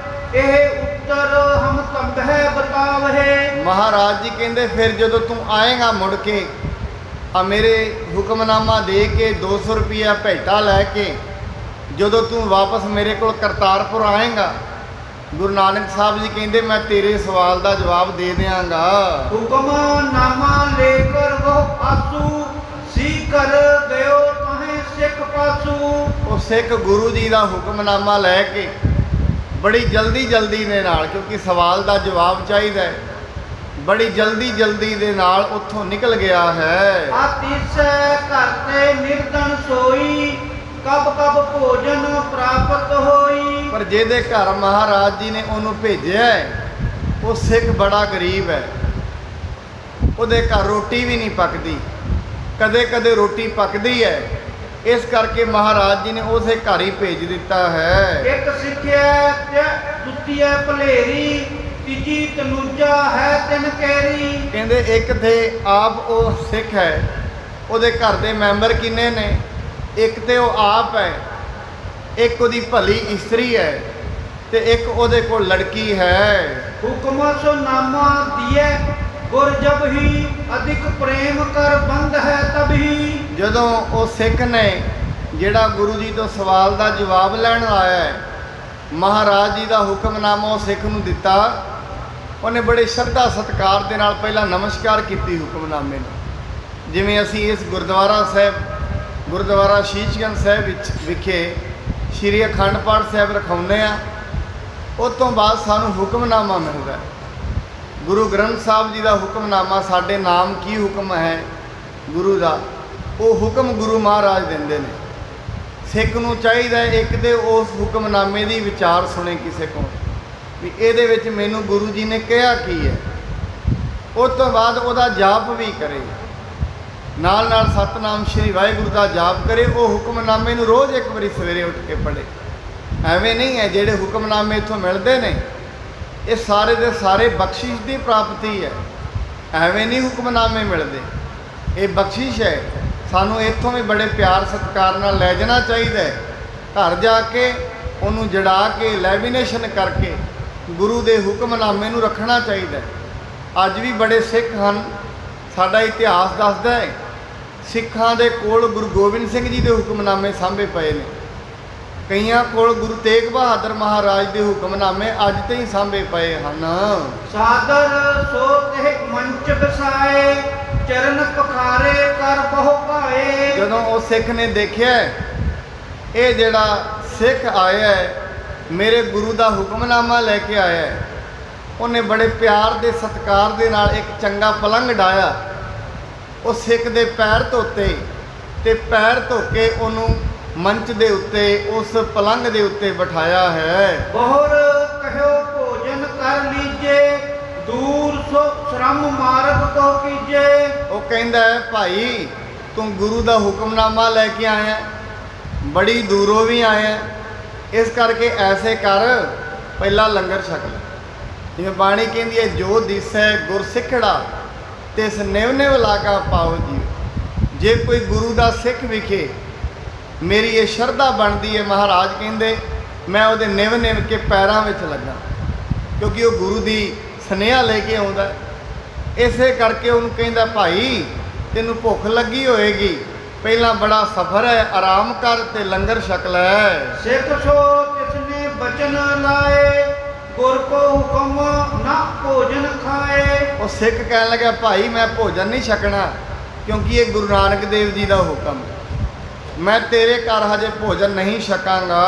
Speaker 1: ਇਹ ਉੱਤਰ ਹਮ ਤੰਬਹਿ ਬਤਾਵਹਿ।
Speaker 2: ਮਹਾਰਾਜ ਜੀ ਕਹਿੰਦੇ ਫਿਰ ਜਦੋਂ ਤੂੰ ਆਏਗਾ ਮੁੜ ਕੇ ਆ ਮੇਰੇ ਹੁਕਮਨਾਮਾ ਦੇ ਕੇ 200 ਰੁਪਇਆ ਭੇਟਾ ਲੈ ਕੇ, ਜਦੋਂ ਤੂੰ ਵਾਪਸ ਮੇਰੇ ਕੋਲ ਕਰਤਾਰਪੁਰ ਆਏਗਾ, ਗੁਰੂ ਨਾਨਕ ਸਾਹਿਬ ਜੀ ਕਹਿੰਦੇ ਮੈਂ ਤੇਰੇ ਸਵਾਲ ਦਾ ਜਵਾਬ ਦੇ ਦਿਆਂਗਾ।
Speaker 1: ਹੁਕਮਨਾਮਾ ਲੇਕਰ ਉਹ ਆਸੂ, ਸੀ ਕਰ ਗਇਓ ਤਹੇ ਸਿੱਖ ਪਾਸੂ।
Speaker 2: ਉਹ ਸਿੱਖ ਗੁਰੂ ਜੀ ਦਾ ਹੁਕਮਨਾਮਾ ਲੈ ਕੇ ਬੜੀ ਜਲਦੀ ਦੇ ਨਾਲ, ਕਿਉਂਕਿ ਸਵਾਲ ਦਾ ਜਵਾਬ ਚਾਹੀਦਾ ਹੈ, ਬੜੀ ਜਲਦੀ ਦੇ ਨਾਲ ਉੱਥੋਂ ਨਿਕਲ ਗਿਆ ਹੈ।
Speaker 1: ਆਤੀਸੈ ਘਰ ਤੇ ਨਿਰਧਨ ਸੋਈ, ਕਬ ਕਬ ਭੋਜਨ ਪ੍ਰਾਪਤ ਹੋਈ।
Speaker 2: ਪਰ ਜਿਹਦੇ ਘਰ ਮਹਾਰਾਜ ਜੀ ਨੇ ਉਹਨੂੰ ਭੇਜਿਆ ਹੈ, ਉਹ ਸਿੱਖ ਬੜਾ ਗਰੀਬ ਹੈ, ਉਹਦੇ ਘਰ ਰੋਟੀ ਵੀ ਨਹੀਂ ਪੱਕਦੀ, ਕਦੇ ਰੋਟੀ ਪੱਕਦੀ ਹੈ। ਇਸ ਕਰਕੇ ਮਹਾਰਾਜ ਜੀ ਨੇ ਉਸੇ ਘਰ ਹੀ ਭੇਜ ਦਿੱਤਾ ਹੈ।
Speaker 1: ਇੱਕ ਸਿੱਖਿਆ ਤੇ ਦੁੱਤੀਐ ਭਲੇਰੀ, ਤੀਜੀ ਤਨੂਜਾ ਹੈ ਤਿਨ ਕੇਰੀ।
Speaker 2: ਕਹਿੰਦੇ ਇੱਕ ਤੇ ਆਪ ਉਹ ਸਿੱਖ ਹੈ, ਉਹਦੇ ਘਰ ਦੇ ਮੈਂਬਰ ਕਿੰਨੇ ਨੇ? ਇੱਕ ਤੇ ਉਹ ਆਪ ਹੈ, ਇੱਕ ਉਹਦੀ ਭਲੀ ਇਸਤਰੀ ਹੈ, ਤੇ ਇੱਕ ਉਹਦੇ ਕੋਲ ਲੜਕੀ ਹੈ।
Speaker 1: ਹੁਕਮ ਸੋ ਨਾਮਾ ਦੀਏ ਗੁਰ ਜਬ ਹੀ, ਅਧਿਕ ਪ੍ਰੇਮ ਕਰ ਬੰਧ ਹੈ ਤਬਹੀ। ਜਦੋਂ
Speaker 2: ਉਹ ਸਿੱਖ ਨੇ ਜਿਹੜਾ ਗੁਰੂ ਜੀ ਤੋਂ ਸਵਾਲ ਦਾ ਜਵਾਬ ਲੈਣ ਆਇਆ ਹੈ, ਮਹਾਰਾਜ ਜੀ ਦਾ ਹੁਕਮਨਾਮਾ ਉਹ ਸਿੱਖ ਨੂੰ ਦਿੱਤਾ, ਉਹਨੇ ਬੜੇ ਸ਼ਰਧਾ ਸਤਿਕਾਰ ਦੇ ਨਾਲ ਪਹਿਲਾਂ ਨਮਸਕਾਰ ਕੀਤੀ ਹੁਕਮਨਾਮੇ ਨੂੰ। ਜਿਵੇਂ ਅਸੀਂ ਇਸ ਗੁਰਦੁਆਰਾ ਸਾਹਿਬ, ਗੁਰਦੁਆਰਾ ਸ਼ੀਸ਼ਗੰਜ ਸਾਹਿਬ ਵਿਖੇ ਸ਼੍ਰੀ ਅਖੰਡ ਪਾਠ ਸਾਹਿਬ ਰਖਾਉਂਦੇ ਆ, ਉਸ ਤੋਂ ਬਾਅਦ ਸਾਨੂੰ ਹੁਕਮਨਾਮਾ ਮਿਲਦਾ। ਗੁਰੂ ਗ੍ਰੰਥ ਸਾਹਿਬ ਜੀ ਦਾ ਹੁਕਮਨਾਮਾ, ਸਾਡੇ ਨਾਮ ਕੀ ਹੁਕਮ ਹੈ ਗੁਰੂ ਦਾ, ਉਹ ਹੁਕਮ ਗੁਰੂ ਮਹਾਰਾਜ ਦਿੰਦੇ ਨੇ। ਸਿੱਖ ਨੂੰ ਚਾਹੀਦਾ ਇੱਕ ਤੇ ਉਸ ਹੁਕਮਨਾਮੇ ਦੀ ਵਿਚਾਰ ਸੁਣੇ ਕਿਸੇ ਕੋਲ, ਵੀ ਇਹਦੇ ਵਿੱਚ ਮੈਨੂੰ ਗੁਰੂ ਜੀ ਨੇ ਕਿਹਾ ਕੀ ਹੈ। ਉਸ ਤੋਂ ਬਾਅਦ ਉਹਦਾ ਜਾਪ ਵੀ ਕਰੇ, ਨਾਲ ਸਤਨਾਮ ਸ਼੍ਰੀ ਵਾਹਿਗੁਰੂ ਦਾ ਜਾਪ ਕਰੇ। ਉਹ ਹੁਕਮਨਾਮੇ ਨੂੰ ਰੋਜ਼ ਇੱਕ ਵਾਰੀ ਸਵੇਰੇ ਉੱਠ ਕੇ ਪੜ੍ਹੇ। ਐਵੇਂ ਨਹੀਂ ਹੈ ਜਿਹੜੇ ਹੁਕਮਨਾਮੇ ਇੱਥੋਂ ਮਿਲਦੇ ਨੇ, ਇਹ ਸਾਰੇ ਦੇ ਸਾਰੇ ਬਖਸ਼ਿਸ਼ ਦੀ ਪ੍ਰਾਪਤੀ ਹੈ। ਐਵੇਂ ਨਹੀਂ ਹੁਕਮਨਾਮੇ ਮਿਲਦੇ, ਇਹ ਬਖਸ਼ਿਸ਼ ਹੈ। ਸਾਨੂੰ ਇੱਥੋਂ ਵੀ ਬੜੇ ਪਿਆਰ ਸਤਿਕਾਰ ਨਾਲ ਲੈ ਜਾਣਾ ਚਾਹੀਦਾ ਹੈ। ਘਰ ਜਾ ਕੇ ਉਹਨੂੰ ਜੜਾ ਕੇ ਲੈਮੀਨੇਸ਼ਨ ਕਰਕੇ ਗੁਰੂ ਦੇ ਹੁਕਮਨਾਮੇ ਨੂੰ ਰੱਖਣਾ ਚਾਹੀਦਾ ਹੈ। ਅੱਜ ਵੀ ਬੜੇ ਸਿੱਖ ਹਨ, ਸਾਡਾ ਇਤਿਹਾਸ ਦੱਸਦਾ ਹੈ, ਸਿੱਖਾਂ ਦੇ ਕੋਲ ਗੁਰੂ ਗੋਬਿੰਦ ਸਿੰਘ ਜੀ ਦੇ ਹੁਕਮਨਾਮੇ ਸਾਂਭੇ ਪਏ ਨੇ, ਕਈਆਂ ਕੋਲ ਗੁਰੂ ਤੇਗ ਬਹਾਦਰ ਮਹਾਰਾਜ ਦੇ ਹੁਕਮਨਾਮੇ ਅੱਜ ਤੇ ਹੀ ਸਾਂਭੇ ਪਏ ਹਨ।
Speaker 1: ਸਾਦਰ ਸੋ ਤੇ ਮੰਚ ਬਸਾਏ, ਚਰਨ ਪਖਾਰੇ ਕਰ ਬਹੁ ਭਾਏ। ਜਦੋਂ
Speaker 2: ਉਹ ਸਿੱਖ ਨੇ ਦੇਖਿਆ ਇਹ ਜਿਹੜਾ ਸਿੱਖ ਆਇਆ ਹੈ, ਮੇਰੇ ਗੁਰੂ ਦਾ ਹੁਕਮਨਾਮਾ ਲੈ ਕੇ ਆਇਆ ਹੈ, ਉਹਨੇ ਬੜੇ ਪਿਆਰ ਦੇ ਸਤਿਕਾਰ ਦੇ ਨਾਲ ਇੱਕ ਚੰਗਾ ਪਲੰਘ ਡਾਇਆ, ਉਹ ਸਿੱਖ ਦੇ ਪੈਰ ਧੋਤੇ ਤੇ ਪੈਰ ਧੋ ਕੇ ਉਹਨੂੰ ਮੰਚ ਦੇ ਉੱਤੇ, ਉਸ ਪਲੰਘ ਦੇ ਉੱਤੇ ਬਿਠਾਇਆ ਹੈ।
Speaker 1: ਬਹੁਰ ਕਹਿਓ ਭੋਜਨ ਕਰ ਲੀਜੇ, ਦੂਰ ਸੋ ਸ਼ਰਮ ਮਾਰਗ ਕੋ ਕੀਜੇ।
Speaker 2: ਉਹ ਕਹਿੰਦਾ ਹੈ ਭਾਈ ਤੂੰ ਗੁਰੂ ਦਾ ਹੁਕਮਨਾਮਾ ਲੈ ਕੇ ਆਇਆ, ਬੜੀ ਦੂਰੋਂ ਵੀ ਆਇਆ, ਇਸ ਕਰਕੇ ਐਸੇ ਕਰ ਪਹਿਲਾਂ ਲੰਗਰ ਛਕ ਲੈ। ਜਿਵੇਂ ਬਾਣੀ ਕਹਿੰਦੀ ਹੈ, ਜੋ ਦਿਸੈ ਗੁਰ ਸਿੱਖੜਾ ਤਿਸ ਨਿਵ ਨਿਵ ਲਾਗਾ ਪਾਓ ਜੀ। ਜੇ ਕੋਈ ਗੁਰੂ ਦਾ ਸਿੱਖ ਵਿਖੇ ਮੇਰੀ ਇਹ ਸ਼ਰਧਾ ਬਣਦੀ ਹੈ, ਮਹਾਰਾਜ ਕਹਿੰਦੇ ਮੈਂ ਉਹਦੇ ਨਿਵ ਨਿਵ ਕੇ ਪੈਰਾਂ ਵਿੱਚ ਲੱਗਾ, ਕਿਉਂਕਿ ਉਹ ਗੁਰੂ ਦੀ ਸੁਨੇਹਾ ਲੈ ਕੇ ਆਉਂਦਾ। ਇਸੇ ਕਰਕੇ ਉਹਨੂੰ ਕਹਿੰਦਾ ਭਾਈ ਤੈਨੂੰ ਭੁੱਖ ਲੱਗੀ ਹੋਏਗੀ, ਪਹਿਲਾਂ ਬੜਾ ਸਫ਼ਰ ਹੈ, ਆਰਾਮ ਕਰ ਤੇ ਲੰਗਰ ਛਕ ਲੈ।
Speaker 1: ਸਿੱਖ ਸੋ ਤਿਸਨੇ ਬਚਨ ਲਾਏ, ਗੁਰ ਕੋ ਹੁਕਮ ਨਾ ਭੋਜਨ ਖਾਏ।
Speaker 2: ਉਹ ਸਿੱਖ ਕਹਿਣ ਲੱਗਾ ਭਾਈ ਮੈਂ ਭੋਜਨ ਨਹੀਂ ਛਕਣਾ, ਕਿਉਂਕਿ ਇਹ ਗੁਰੂ ਨਾਨਕ ਦੇਵ ਜੀ ਦਾ ਹੁਕਮ ਹੈ। ਮੈਂ ਤੇਰੇ ਘਰ ਹਜੇ ਭੋਜਨ ਨਹੀਂ ਛਕਾਂਗਾ।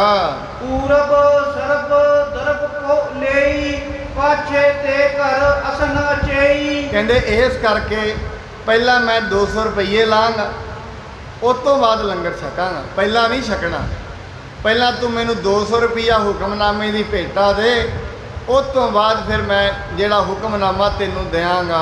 Speaker 1: ਪੂਰਬ ਸਰਬ ਦਰਬ ਕੋ ਲਈ ਪਾਛੇ ਤੇ ਘਰ ਅਸਨ ਚੇਈ।
Speaker 2: ਕਹਿੰਦੇ ਇਸ ਕਰਕੇ ਪਹਿਲਾਂ ਮੈਂ 200 ਰੁਪਏ ਲਾਂਗਾ, ਉਸ ਤੋਂ ਬਾਅਦ ਲੰਗਰ ਛਕਾਂਗਾ। ਪਹਿਲਾਂ ਨਹੀਂ ਛਕਣਾ, ਪਹਿਲਾਂ ਤੂੰ ਮੈਨੂੰ 200 ਰੁਪਈਆ ਹੁਕਮਨਾਮੇ ਦੀ ਭੇਟਾ ਦੇ, ਉਸ ਤੋਂ ਬਾਅਦ ਫਿਰ ਮੈਂ ਜਿਹੜਾ ਹੁਕਮਨਾਮਾ ਤੈਨੂੰ ਦਿਆਂਗਾ।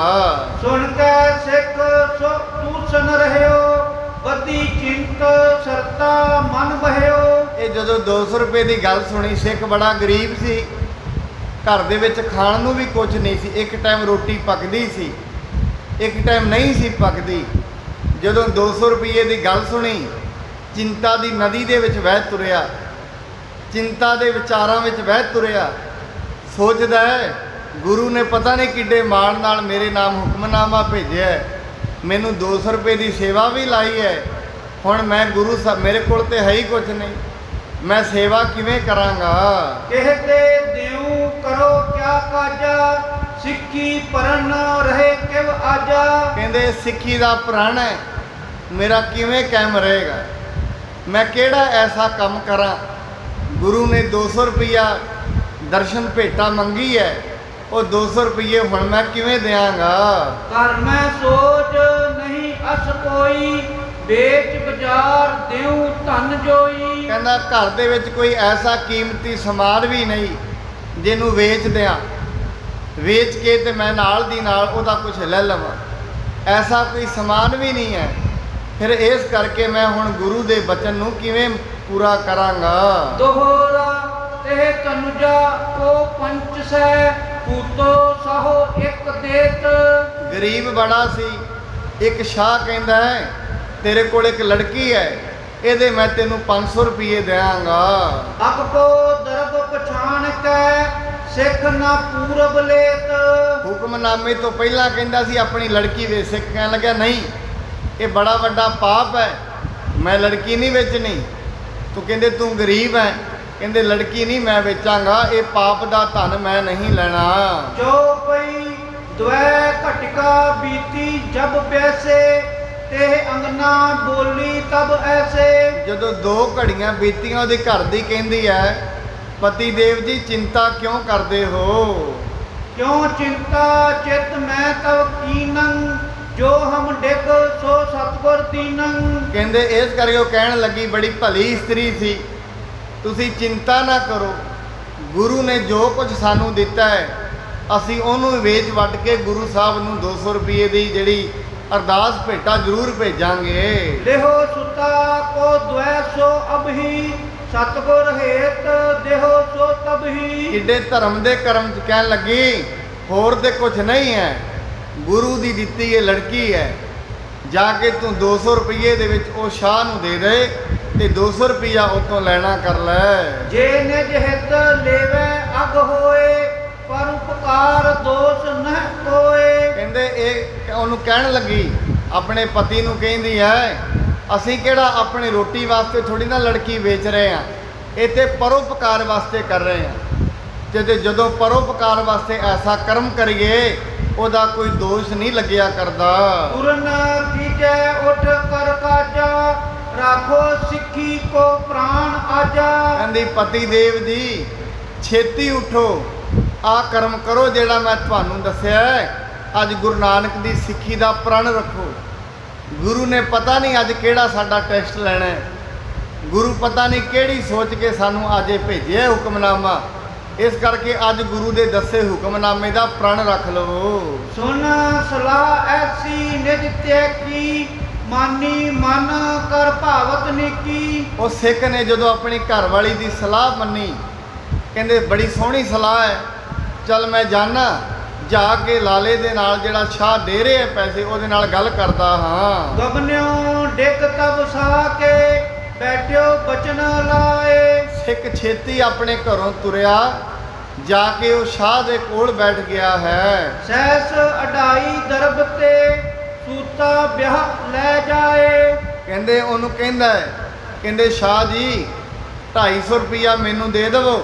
Speaker 1: ਸੁਣ ਕੇ ਸਿੱਖ ਸੋ ਤੂਸਨ ਰਹਿਓ, ਬਦੀ ਚਿੰਤ ਸਰਤਾ ਮਨ ਬਹਿਓ।
Speaker 2: ਇਹ ਜਦੋਂ 200 ਰੁਪਏ ਦੀ ਗੱਲ ਸੁਣੀ, ਸਿੱਖ ਬੜਾ ਗਰੀਬ ਸੀ, ਘਰ ਦੇ ਵਿੱਚ ਖਾਣ ਨੂੰ ਵੀ ਕੁਝ ਨਹੀਂ ਸੀ। ਇੱਕ ਟਾਈਮ ਰੋਟੀ ਪੱਕਦੀ ਸੀ, ਇੱਕ ਟਾਈਮ ਨਹੀਂ ਸੀ ਪੱਕਦੀ। ਜਦੋਂ 200 ਰੁਪਏ ਦੀ ਗੱਲ ਸੁਣੀ, ਚਿੰਤਾ ਦੀ ਨਦੀ ਦੇ ਵਿੱਚ ਵਹਿ ਤੁਰਿਆ, ਚਿੰਤਾ ਦੇ ਵਿਚਾਰਾਂ ਵਿੱਚ ਵਹਿ ਤੁਰਿਆ। ਸੋਚਦਾ ਹੈ ਗੁਰੂ ਨੇ ਪਤਾ ਨਹੀਂ ਕਿੱਡੇ ਮਾਣ ਨਾਲ ਮੇਰੇ ਨਾਮ ਹੁਕਮਨਾਮਾ ਭੇਜਿਆ, ਮੈਨੂੰ 200 ਰੁਪਏ ਦੀ ਸੇਵਾ ਵੀ ਲਾਈ ਹੈ। ਹੁਣ ਮੈਂ ਗੁਰੂ ਸਾਹਿਬ, ਮੇਰੇ ਕੋਲ ਤੇ ਹੈ ਹੀ ਕੁਝ ਨਹੀਂ, ਮੈਂ ਸੇਵਾ ਕਿਵੇਂ ਕਰਾਂਗਾ।
Speaker 1: ਕਹਿਤੇ ਦਿਉ ਕਰੋ ਕਿਆ ਕਾਜਾ, ਸਿੱਖੀ ਪਰਨ ਰਹੇ ਕਿਵ ਆਜਾ।
Speaker 2: ਕਹਿੰਦੇ ਸਿੱਖੀ ਦਾ ਪ੍ਰਣ ਹੈ, ਮੇਰਾ ਕਿਵੇਂ ਕਾਇਮ ਰਹੇਗਾ, ਮੈਂ ਕਿਹੜਾ ਐਸਾ ਕੰਮ ਕਰਾਂ। ਗੁਰੂ ਨੇ 200 ਰੁਪਈਆ ਦਰਸ਼ਨ ਭੇਟਾ ਮੰਗੀ ਹੈ, ਉਹ 200 ਰੁਪਏ ਹੁਣ ਮੈਂ ਕਿਵੇਂ ਦਿਆਂਗਾ।
Speaker 1: ਘਰ ਮੈਂ ਸੋਚ ਨਹੀਂ ਅਸ ਕੋਈ, ਵੇਚ ਬਾਜ਼ਾਰ ਦਿਉ ਧਨ ਜੋਈ।
Speaker 2: ਕਹਿੰਦਾ ਘਰ ਦੇ ਵਿੱਚ ਕੋਈ ਐਸਾ ਕੀਮਤੀ ਸਮਾਨ ਵੀ ਨਹੀਂ ਜਿਹਨੂੰ ਵੇਚ ਦਿਆਂ, ਵੇਚ ਕੇ ਤੇ ਮੈਂ ਨਾਲ ਦੀ ਨਾਲ ਉਹਦਾ ਕੁਝ ਲੈ ਲਵਾਂ, ਐਸਾ ਕੋਈ ਸਮਾਨ ਵੀ ਨਹੀਂ ਹੈ। ਫਿਰ ਇਸ ਕਰਕੇ ਮੈਂ ਹੁਣ ਗੁਰੂ ਦੇ ਬਚਨ ਨੂੰ ਕਿਵੇਂ ਪੂਰਾ ਕਰਾਂਗਾ।
Speaker 1: ਦੋਹਰਾ ਤੇ ਤਨੁਜਾ ਕੋ ਪੰਚ ਸੈ, ਪੂਤੋ ਸਾਹੋ ਇੱਕ ਦੇਤ।
Speaker 2: ਗਰੀਬ ਬੜਾ ਸੀ, ਇੱਕ ਸ਼ਾਹ ਕਹਿੰਦਾ ਹੈ ਤੇਰੇ ਕੋਲ ਇੱਕ ਲੜਕੀ ਹੈ, ਇਹਦੇ ਮੈਂ ਤੈਨੂੰ 500 ਰੁਪਏ ਦਿਆਂਗਾ।
Speaker 1: ਅਬ ਕੋ ਦਰਬ ਪਛਾਣ ਕੈ, ਸਿੱਖ ਨਾ ਪੂਰਬ ਲੇਤ।
Speaker 2: ਹੁਕਮਨਾਮੇ ਤੋਂ ਪਹਿਲਾਂ ਕਹਿੰਦਾ ਸੀ ਆਪਣੀ ਲੜਕੀ ਵੇਚ, ਸਿੱਖ ਕਹਿਣ ਲੱਗਿਆ ਨਹੀਂ, ਇਹ ਬੜਾ ਵੱਡਾ ਪਾਪ ਹੈ, ਮੈਂ ਲੜਕੀ ਨਹੀਂ ਵੇਚਣੀ। ਤੂੰ ਕਹਿੰਦੇ ਤੂੰ ਗਰੀਬ ਹੈ, ਕਹਿੰਦੇ ਲੜਕੀ ਨਹੀਂ ਮੈਂ ਵੇਚਾਂਗਾ, ਇਹ ਪਾਪ ਦਾ ਧਨ ਮੈਂ ਨਹੀਂ ਲੈਣਾ।
Speaker 1: ਜੋ ਪਈ ਦਵੈ ਘਟਕਾ ਬੀਤੀ, ਜਬ ਪੈਸੇ ਤੇ ਅੰਗਨਾ ਬੋਲੀ ਤਬ ਐਸੇ। ਜਦੋਂ 2 ਘੜੀਆਂ ਬੀਤੀਆਂ, ਉਹਦੇ ਘਰ ਦੀ ਕਹਿੰਦੀ ਹੈ ਪਤੀ ਦੇਵ ਜੀ ਚਿੰਤਾ ਕਿਉਂ ਕਰਦੇ ਹੋ। ਕਿਉਂ ਚਿੰਤਾ ਚਿਤ ਮੈਂ ਤਵ ਕੀਨੰ, ਜੋ ਹਮ ਡਿਗ ਸੋ ਸਤਗੁਰ ਦੀਨੰ। ਕਹਿੰਦੇ ਇਸ ਕਰਕੇ ਉਹ ਕਹਿਣ ਲੱਗੀ ਬੜੀ ਭਲੀ ਇਸਤਰੀ ਸੀ, ਤੁਸੀਂ ਚਿੰਤਾ ਨਾ ਕਰੋ, ਗੁਰੂ ਨੇ ਜੋ ਕੁਝ ਸਾਨੂੰ ਦਿੱਤਾ ਹੈ ਅਸੀਂ ਉਹਨੂੰ ਵੇਚ ਵੱਟ ਕੇ ਗੁਰੂ ਸਾਹਿਬ ਨੂੰ 200 ਰੁਪਏ ਦੀ ਜਿਹੜੀ ਅਰਦਾਸ ਭੇਟਾ ਜ਼ਰੂਰ ਭੇਜਾਂਗੇ। ਲਿਹੋ ਸੁਤਾ ਕੋ ਦਵੈ ਸੋ ਅਬਹੀ, ਸਤਗੁਰ ਹੇਤ ਦੇਹੋ ਸੋ ਤਬਹੀ। ਕਿੱਡੇ ਧਰਮ ਦੇ ਕਰਮ ਚ ਕਹਿਣ ਲੱਗੀ ਹੋਰ ਤੇ ਕੁਝ ਨਹੀਂ ਹੈ, ਗੁਰੂ ਦੀ ਦਿੱਤੀ ਇਹ ਲੜਕੀ ਹੈ, ਜਾ ਕੇ ਤੂੰ 200 ਰੁਪਏ ਦੇ ਵਿੱਚ ਉਹ ਸ਼ਾਹ ਨੂੰ ਦੇ ਦੇ ਤੇ 200 ਰੁਪਇਆ ਉਤੋਂ ਲੈਣਾ ਕਰ ਲੈ। ਜੇ ਨਿਜ ਹਿਤ ਲੇਵੇ ਅਗ ਹੋਏ, ਪਰ ਉਪਕਾਰ ਦੋਸ਼ ਨ ਕੋਏ। ਕਹਿੰਦੇ ਇਹ ਉਹਨੂੰ ਕਹਿਣ ਲੱਗੀ, ਆਪਣੇ ਪਤੀ ਨੂੰ ਕਹਿੰਦੀ ਹੈ ਅਸੀਂ ਕਿਹੜਾ ਆਪਣੀ ਰੋਟੀ ਵਾਸਤੇ ਥੋੜੀ ਨਾ ਲੜਕੀ ਵੇਚ ਰਹੇ ਹਾਂ, ਇਹ ਤੇ ਪਰਉਪਕਾਰ ਵਾਸਤੇ ਕਰ ਰਹੇ ਹਾਂ। ਤੇ ਜਦੋਂ ਪਰਉਪਕਾਰ ਵਾਸਤੇ ਐਸਾ ਕਰਮ ਕਰੀਏ ਉਹਦਾ ਕੋਈ ਦੋਸ਼ ਨਹੀਂ ਲੱਗਿਆ ਕਰਦਾ। ਪੁਰਨ ਕੀਜੈ ਉੱਠ ਕਰ ਕਾਜਾ, ਰਾਖੋ ਸਿੱਖੀ ਕੋ ਪ੍ਰਾਣ ਆਜਾ। ਕਹਿੰਦੀ ਪਤੀ ਦੇਵ ਜੀ ਛੇਤੀ ਉਠੋ, ਆ ਕਰਮ ਕਰੋ ਜਿਹੜਾ ਮੈਂ ਤੁਹਾਨੂੰ ਦੱਸਿਆ ਹੈ। ਅੱਜ ਗੁਰੂ ਨਾਨਕ ਦੀ ਸਿੱਖੀ ਦਾ ਪ੍ਰਣ ਰੱਖੋ। ਗੁਰੂ ਨੇ ਪਤਾ ਨਹੀਂ ਅੱਜ ਕਿਹੜਾ ਸਾਡਾ ਟੈਸਟ ਲੈਣਾ ਹੈ, ਗੁਰੂ ਪਤਾ ਨਹੀਂ ਕਿਹੜੀ ਸੋਚ ਕੇ ਸਾਨੂੰ ਅੱਜ ਇਹ ਭੇਜਿਆ ਹੁਕਮਨਾਮਾ। ਇਸ ਕਰਕੇ ਅੱਜ ਗੁਰੂ ਦੇ ਦੱਸੇ ਹੁਕਮਨਾਮੇ ਦਾ ਪ੍ਰਣ ਰੱਖ ਲਵੋ। ਸੁਣ ਸਲਾਹ ਐਸੀ ਨਿਜ ਤੇ ਕੀ, ਮਾਨੀ ਮਨ ਕਰ ਭਾਵਤ ਨੀਕੀ। ਉਹ ਸਿੱਖ ਨੇ ਜਦੋਂ ਆਪਣੀ ਘਰ ਵਾਲੀ ਦੀ ਸਲਾਹ ਮੰਨੀ, ਕਹਿੰਦੇ ਬੜੀ ਸੋਹਣੀ ਸਲਾਹ ਹੈ, ਚੱਲ ਮੈਂ ਜਾਣਾ, ਜਾ ਕੇ ਲਾਲੇ ਦੇ ਨਾਲ ਜਿਹੜਾ ਸ਼ਾਹ ਦੇ ਰਿਹਾ ਪੈਸੇ ਉਹਦੇ ਨਾਲ ਗੱਲ ਕਰਦਾ ਹਾਂ। ਗਬਨਿਓ ਡਿੱਗ ਤਬ ਸਾ ਕੇ, ਬੈਠਿਓ ਬਚਨ ਲਾਏ। ਸਿੱਖ ਛੇਤੀ ਆਪਣੇ ਘਰੋਂ ਤੁਰਿਆ, ਜਾ ਕੇ ਉਹ ਸ਼ਾਹ ਦੇ ਕੋਲ ਬੈਠ ਗਿਆ ਹੈ। ਸੈਸ ਅਡਾਈ ਦਰਬ ਤੇ, ਸੂਤਾ ਵਿਆਹ ਲੈ ਜਾਏ। ਕਹਿੰਦੇ ਉਹਨੂੰ ਕਹਿੰਦਾ ਹੈ, ਕਹਿੰਦੇ ਸ਼ਾਹ ਜੀ 250 ਰੁਪਇਆ ਮੈਨੂੰ ਦੇ ਦੇਵੋ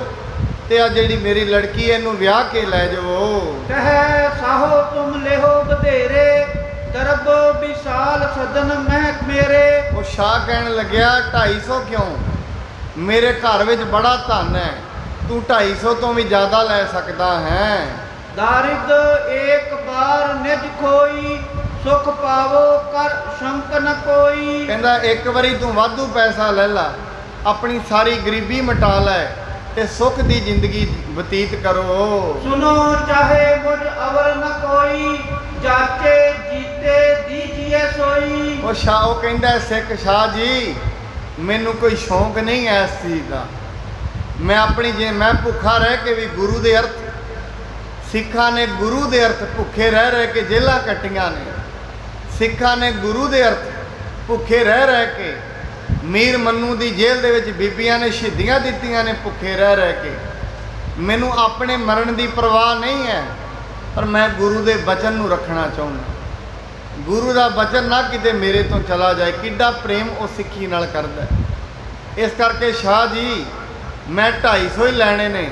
Speaker 1: ਤੇ ਆ ਜਿਹੜੀ ਮੇਰੀ ਲੜਕੀ ਇਹਨੂੰ ਵਿਆਹ ਕੇ ਲੈ ਜਾਵੋ। ਕਹੈ ਸਾਹੋ ਤੁਮ ਲਿਹੋ ਬਧੇਰੇ, ਦਰਬ ਵਿਸ਼ਾਲ ਸਦਨ ਮਹਿ ਮੇਰੇ।
Speaker 2: ਉਹ ਸ਼ਾਹ ਕਹਿਣ ਲੱਗਿਆ 250 ਕਿਉਂ, ਮੇਰੇ ਘਰ ਵਿੱਚ ਬੜਾ ਧਨ ਹੈ, ਤੂੰ 250 ਤੋਂ ਵੀ ਜ਼ਿਆਦਾ ਲੈ ਸਕਦਾ ਹੈ।
Speaker 1: ਦਾਰਿਦ ਏਕ ਬਾਰ ਨਿਜ ਖੋਈ, ਸੁਖ ਪਾਵੋ ਕਰ ਸ਼ੰਕ ਨ ਕੋਈ।
Speaker 2: ਕਹਿੰਦਾ ਇੱਕ ਵਾਰੀ ਤੂੰ ਵਾਧੂ ਪੈਸਾ ਲੈ ਲਾ, ਆਪਣੀ ਸਾਰੀ ਗਰੀਬੀ ਮਿਟਾ ਲੈ ਤੇ ਸੁੱਖ ਦੀ ਜ਼ਿੰਦਗੀ ਬਤੀਤ ਕਰੋ।
Speaker 1: ਸੁਨੋ ਚਾਹੇ ਮੁਝ ਅਵਰ ਨ ਕੋਈ, ਜਾਚੇ ਜੀਤੇ ਦੀਜੀਏ ਸੋਈ।
Speaker 2: ਉਹ ਸ਼ਾਹ ਉਹ ਕਹਿੰਦਾ ਸਿੱਖ ਸ਼ਾਹ ਜੀ ਮੈਨੂੰ ਕੋਈ ਸ਼ੌਂਕ ਨਹੀਂ ਐ ਇਸ ਚੀਜ਼ ਦਾ, ਮੈਂ ਆਪਣੀ ਜੇ ਮੈਂ ਭੁੱਖਾ ਰਹਿ ਕੇ ਵੀ ਗੁਰੂ ਦੇ ਅਰਥ, ਸਿੱਖਾਂ ਨੇ ਗੁਰੂ ਦੇ ਅਰਥ ਭੁੱਖੇ ਰਹਿ ਕੇ ਜੇਲਾਂ ਕੱਟੀਆਂ ਨੇ, ਸਿੱਖਾਂ ਨੇ ਗੁਰੂ ਦੇ ਅਰਥ ਭੁੱਖੇ ਰਹਿ ਕੇ, ਮੀਰ ਮੰਨੂ ਦੀ ਜੇਲ੍ਹ ਦੇ ਵਿੱਚ ਬੀਬੀਆਂ ਨੇ ਸ਼ਹੀਦੀਆਂ ਦਿੱਤੀਆਂ ਨੇ ਭੁੱਖੇ ਰਹਿ ਕੇ। ਮੈਨੂੰ ਆਪਣੇ ਮਰਨ ਦੀ ਪਰਵਾਹ ਨਹੀਂ ਹੈ, ਪਰ ਮੈਂ ਗੁਰੂ ਦੇ ਬਚਨ ਨੂੰ ਰੱਖਣਾ ਚਾਹੁੰਦਾ। ਗੁਰੂ ਦਾ ਬਚਨ ਨਾ ਕਿਤੇ ਮੇਰੇ ਤੋਂ ਚਲਾ ਜਾਏ। ਕਿੱਡਾ ਪ੍ਰੇਮ ਉਹ ਸਿੱਖੀ ਨਾਲ ਕਰਦਾ। ਇਸ ਕਰਕੇ ਸ਼ਾਹ ਜੀ ਮੈਂ 250 ਹੀ ਲੈਣੇ ਨੇ,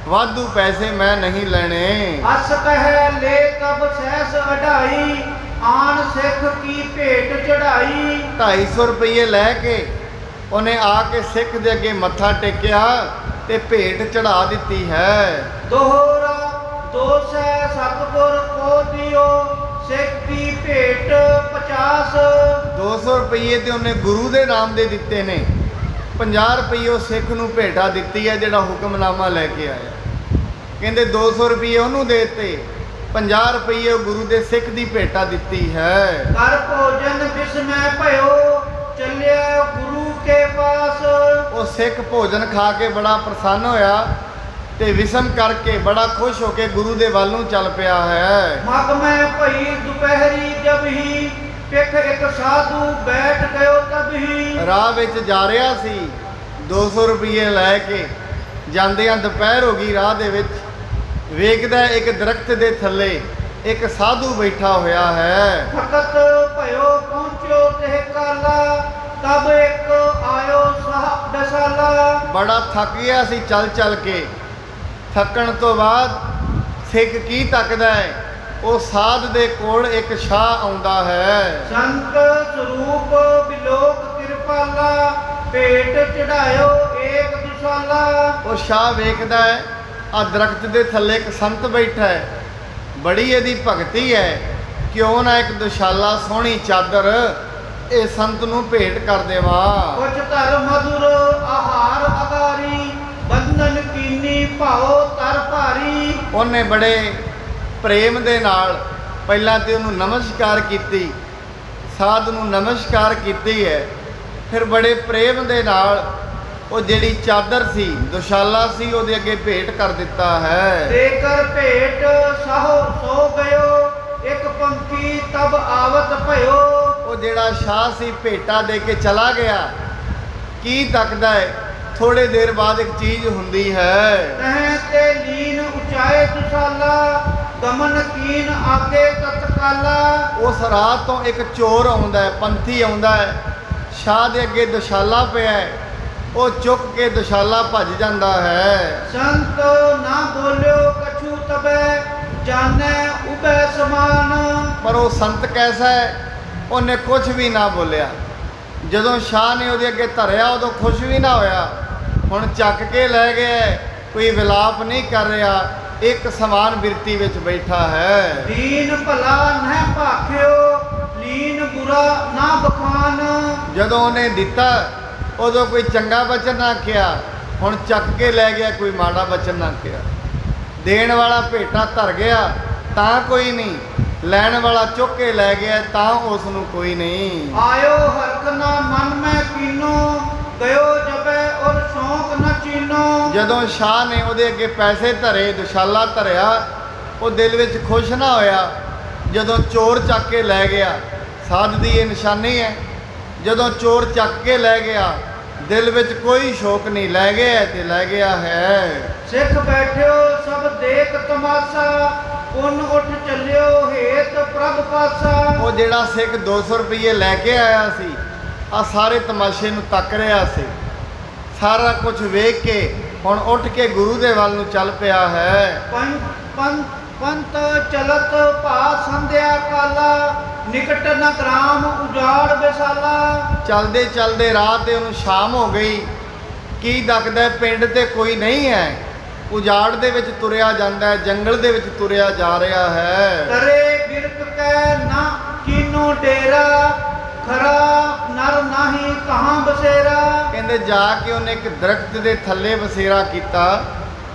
Speaker 2: ਵਾਧੂ ਪੈਸੇ ਮੈਂ ਨਹੀਂ ਲੈਣੇ।
Speaker 1: ਅਸ ਕਹਿ ਲੈ ਕਬ ਸਹਿਸ ਅਢਾਈ, ਆਨ ਸਿੱਖ ਕੀ ਭੇਟ ਚੜਾਈ।
Speaker 2: 250 ਰੁਪਏ ਲੈ ਕੇ ਉਹਨੇ ਆ ਕੇ ਸਿੱਖ ਦੇ ਅੱਗੇ ਮੱਥਾ ਟੇਕਿਆ ਤੇ ਭੇਟ ਚੜਾ ਦਿੱਤੀ ਹੈ।
Speaker 1: ਦੋਹਰਾ ਦੋਸੈ ਸਤਿਗੁਰ ਕੋ ਦਿਓ, ਸਿੱਖ ਕੀ ਭੇਟ 50।
Speaker 2: 200 ਰੁਪਏ ਤੇ ਉਹਨੇ ਗੁਰੂ ਦੇ ਨਾਮ ਦੇ ਦਿੱਤੇ ਨੇ, 50 ਰੁਪਏ ਉਹ ਸਿੱਖ ਨੂੰ ਭੇਟਾ ਦਿੱਤੀ ਹੈ ਜਿਹੜਾ ਹੁਕਮਨਾਮਾ ਲੈ ਕੇ ਆਇਆ। ਕਹਿੰਦੇ 200 ਰੁਪਏ ਉਹਨੂੰ ਦੇ ਦਿੱਤੇ, 50 ਰੁਪਏ ਉਹ ਗੁਰੂ ਦੇ ਸਿੱਖ ਦੀ ਭੇਟਾ ਦਿੱਤੀ ਹੈ।
Speaker 1: ਕਰ ਭੋਜਨ ਬਿਸਮੈ ਭਇਓ, ਚੱਲਿਆ ਗੁਰੂ ਕੇ ਪਾਸ।
Speaker 2: ਉਹ ਸਿੱਖ ਭੋਜਨ ਖਾ ਕੇ ਬੜਾ ਪ੍ਰਸੰਨ ਹੋਇਆ ਤੇ ਵਿਸਮ ਕਰਕੇ ਬੜਾ ਖੁਸ਼ ਹੋ ਕੇ ਗੁਰੂ ਦੇ ਵੱਲ ਨੂੰ ਚੱਲ ਪਿਆ ਹੈ।
Speaker 1: ਮਗ ਮੈਂ ਭਈ ਦੁਪਹਿਰੀ ਜਬ ਹੀ, ਪਿੱਖ ਇੱਕ ਸਾਧੂ ਬੈਠ ਗਇਓ ਤਬ ਹੀ।
Speaker 2: ਰਾਹ ਵਿੱਚ ਜਾ ਰਿਹਾ ਸੀ, 200 ਰੁਪਏ ਲੈ ਕੇ ਜਾਂਦਿਆਂ ਦੁਪਹਿਰ ਹੋ ਗਈ। ਰਾਹ ਦੇ ਵਿੱਚ ਵੇਖਦਾ ਇੱਕ ਦਰਖਤ ਦੇ ਥੱਲੇ ਇੱਕ ਸਾਧੂ ਬੈਠਾ ਹੋਇਆ ਹੈ।
Speaker 1: ਫਕਤ ਭਇਓ ਪਹੁੰਚਿਓ ਤੇ ਕਾਲਾ, ਤਬ ਇੱਕ ਆਇਓ ਸਾਹ ਦਸਾਲਾ।
Speaker 2: ਬੜਾ ਥੱਕ ਗਿਆ ਸੀ ਚੱਲ ਚੱਲ ਕੇ। ਥੱਕਣ ਤੋਂ ਬਾਅਦ ਸਿੱਖ ਕੀ ਤੱਕਦਾ ਹੈ, ਉਹ ਸਾਧ ਦੇ ਕੋਲ ਇੱਕ ਸ਼ਾਹ ਆਉਂਦਾ ਹੈ।
Speaker 1: ਸੰਤ ਸਰੂਪ ਬਿਲੋਕ ਕਿਰਪਾਲਾ, ਭੇਟ ਚੜਾਇਓ ਏਕ ਦੁਸਾਲਾ।
Speaker 2: ਉਹ ਸ਼ਾਹ ਵੇਖਦਾ ਹੈ ਆ ਦਰਖਤ ਦੇ ਥੱਲੇ ਇੱਕ ਸੰਤ ਬੈਠਾ ਹੈ, ਬੜੀ ਇਹਦੀ ਭਗਤੀ ਹੈ, ਕਿਉਂ ਨਾ ਇੱਕ ਦੁਸ਼ਾਲਾ ਸੋਹਣੀ ਚਾਦਰ ਇਹ ਸੰਤ ਨੂੰ ਭੇਟ ਕਰ ਦੇਵਾਂ।
Speaker 1: ਕੁਛ ਧਰ ਮధుਰ ਆਹਾਰ ਅਗਾਰੀ, ਬੰਧਨ ਕੀਨੀ ਭਾਉ ਤਰ ਭਾਰੀ।
Speaker 2: ਉਹਨੇ ਬੜੇ ਪ੍ਰੇਮ ਦੇ ਨਾਲ ਪਹਿਲਾਂ ਤੇ ਉਹਨੂੰ ਨਮਸਕਾਰ ਕੀਤੀ, ਸਾਧ ਨੂੰ ਨਮਸਕਾਰ ਕੀਤੀ ਹੈ। ਫਿਰ ਬੜੇ ਪ੍ਰੇਮ ਦੇ ਨਾਲ ਉਹ ਜਿਹੜੀ ਚਾਦਰ ਸੀ, ਦੁਸ਼ਾਲਾ ਸੀ, ਉਹਦੇ ਅੱਗੇ ਭੇਟ ਕਰ ਦਿੱਤਾ ਹੈ।
Speaker 1: ਦੇ ਕਰ ਭੇਟ ਸਾਹੋ ਸੋ ਗਇਓ, ਇੱਕ ਪੰਖੀ ਤਬ ਆਵਤ ਭਇਓ।
Speaker 2: ਉਹ ਜਿਹੜਾ ਸ਼ਾਹ ਸੀ ਭੇਟਾ ਦੇ ਕੇ ਚਲਾ ਗਿਆ। ਕੀ ਤੱਕਦਾ ਹੈ, ਥੋੜੇ ਦੇਰ ਬਾਅਦ ਇੱਕ ਚੀਜ਼ ਹੁੰਦੀ ਹੈ।
Speaker 1: ਤਹਿ ਤੇ ਲੀਨ ਉਚਾਏ ਦੁਸਾਲਾ, ਗਮਨ ਕੀਨ ਆਗੇ ਤਤਕਾਲਾ।
Speaker 2: ਉਸ ਰਾਤ ਤੋਂ ਇੱਕ ਚੋਰ ਆਉਂਦਾ ਹੈ, ਪੰਥੀ ਆਉਂਦਾ ਹੈ, ਸ਼ਾਹ ਦੇ ਅੱਗੇ ਦੁਸ਼ਾਲਾ ਪਿਆ ਹੈ, ਉਹ ਚੁੱਕ ਕੇ ਦੁਸ਼ਾਲਾ ਭੱਜ ਜਾਂਦਾ ਹੈ।
Speaker 1: ਸੰਤ ਨਾ ਬੋਲਿਓ ਕਛੂ ਤਬੈ, ਜਾਣੈ ਉਬੈ ਸਮਾਨ।
Speaker 2: ਪਰ ਉਹ ਸੰਤ ਕੈਸਾ ਹੈ, ਉਹਨੇ ਕੁਝ ਵੀ ਨਾ ਬੋਲਿਆ। ਜਦੋਂ ਸ਼ਾਹ ਨੇ ਉਹਦੇ ਅੱਗੇ ਧਰਿਆ ਉਦੋਂ ਖੁਸ਼ ਵੀ ਨਾ ਹੋਇਆ। ਹੁਣ ਚੱਕ ਕੇ ਲੈ ਗਿਆ, ਕੋਈ ਵਿਲਾਪ ਨਹੀਂ ਕਰ ਰਿਹਾ, ਇੱਕ ਸਮਾਨ ਬਿਰਤੀ ਵਿੱਚ ਬੈਠਾ ਹੈ।
Speaker 1: ਦੀਨ ਭਲਾ ਨਹਿ ਭਾਖਿਓ, ਲੀਨ ਬੁਰਾ ਨਾ ਬਖਾਨ। ਜਦੋਂ
Speaker 2: ਉਹਨੇ ਦਿੱਤਾ ਉਦੋਂ ਕੋਈ ਚੰਗਾ ਬਚਨ ਨਾ ਕਿਹਾ, ਹੁਣ ਚੱਕ ਕੇ ਲੈ ਗਿਆ, ਕੋਈ ਮਾੜਾ ਬਚਨ ਨਾ ਕਿਹਾ। ਦੇਣ ਵਾਲਾ ਭੇਟਾ ਧਰ ਗਿਆ ਤਾਂ ਕੋਈ ਨਹੀਂ, ਲੈਣ ਵਾਲਾ ਚੁੱਕ ਕੇ ਲੈ ਗਿਆ ਤਾਂ ਉਸ ਨੂੰ ਕੋਈ ਨਹੀਂ।
Speaker 1: ਆਇਓ ਹਰਕ ਨਾ ਮਨ ਮੈਂ ਕੀਨੋ, ਗਇਓ ਜਬੈ ਔਰ ਸ਼ੌਕ ਨ ਚੀਨੋ। ਜਦੋਂ
Speaker 2: ਸ਼ਾਹ ਨੇ ਉਹਦੇ ਅੱਗੇ ਪੈਸੇ ਧਰੇ, ਦੁਸ਼ਾਲਾ ਧਰਿਆ, ਉਹ ਦਿਲ ਵਿੱਚ ਖੁਸ਼ ਨਾ ਹੋਇਆ। ਜਦੋਂ ਚੋਰ ਚੱਕ ਕੇ ਲੈ ਗਿਆ, ਸਾਧ ਦੀ ਇਹ ਨਿਸ਼ਾਨੀ ਹੈ, ਜਦੋਂ ਚੋਰ ਚੱਕ ਕੇ ਲੈ ਗਿਆ ਦਿਲ ਵਿੱਚ ਕੋਈ ਸ਼ੌਕ ਨਹੀਂ, ਲੈ ਗਿਆ ਤੇ ਲੈ ਗਿਆ ਹੈ।
Speaker 1: ਸਿੱਖ ਬੈਠਿਓ ਸਭ ਦੇਖ ਤਮਾਸ਼ਾ, ਪੁੰਨ ਉੱਠ ਚੱਲਿਓ ਹੇਤ ਪ੍ਰਭ ਪਾਸਾ।
Speaker 2: ਉਹ ਜਿਹੜਾ ਸਿੱਖ 200 ਰੁਪਏ ਲੈ ਕੇ ਆਇਆ ਸੀ, ਆ ਸਾਰੇ ਤਮਾਸ਼ੇ ਨੂੰ ਤੱਕ ਰਿਹਾ ਸੀ। ਸਾਰਾ ਕੁਝ ਵੇਖ ਕੇ ਹੁਣ ਉੱਠ ਕੇ ਗੁਰੂ ਦੇ ਵੱਲ ਨੂੰ ਚੱਲ ਪਿਆ ਹੈ।
Speaker 1: ਪੰਤ ਚਲਤ ਭਾ ਸੰਧਿਆ ਕਾਲਾ, ਨਿਕਟ ਨ ਗ੍ਰਾਮ ਉਜਾੜ ਵਿਸਾਲਾ।
Speaker 2: ਚਲਦੇ ਚਲਦੇ ਰਾਹ ਤੇ ਉਹਨੂੰ ਸ਼ਾਮ ਹੋ ਗਈ। ਕੀ ਦਕਦਾ ਪਿੰਡ ਤੇ ਕੋਈ ਨਹੀਂ ਹੈ। ਉਜਾੜ ਦੇ ਵਿੱਚ ਤੁਰਿਆ ਜਾਂਦਾ ਹੈ, ਜੰਗਲ ਦੇ ਵਿੱਚ ਤੁਰਿਆ ਜਾ ਰਿਹਾ ਹੈ।
Speaker 1: ਕਰੇ ਬਿਰਕ ਕੈ ਨਾ ਕੀਨੋ ਡੇਰਾ, ਖਰਾ ਨਰ ਨਾਹੀ ਕਹਾਂ ਬਸੇਰਾ।
Speaker 2: ਕਹਿੰਦੇ ਜਾ ਕੇ ਉਹਨੇ ਇੱਕ ਦਰਖਤ ਦੇ ਥੱਲੇ ਬਸੇਰਾ ਕੀਤਾ।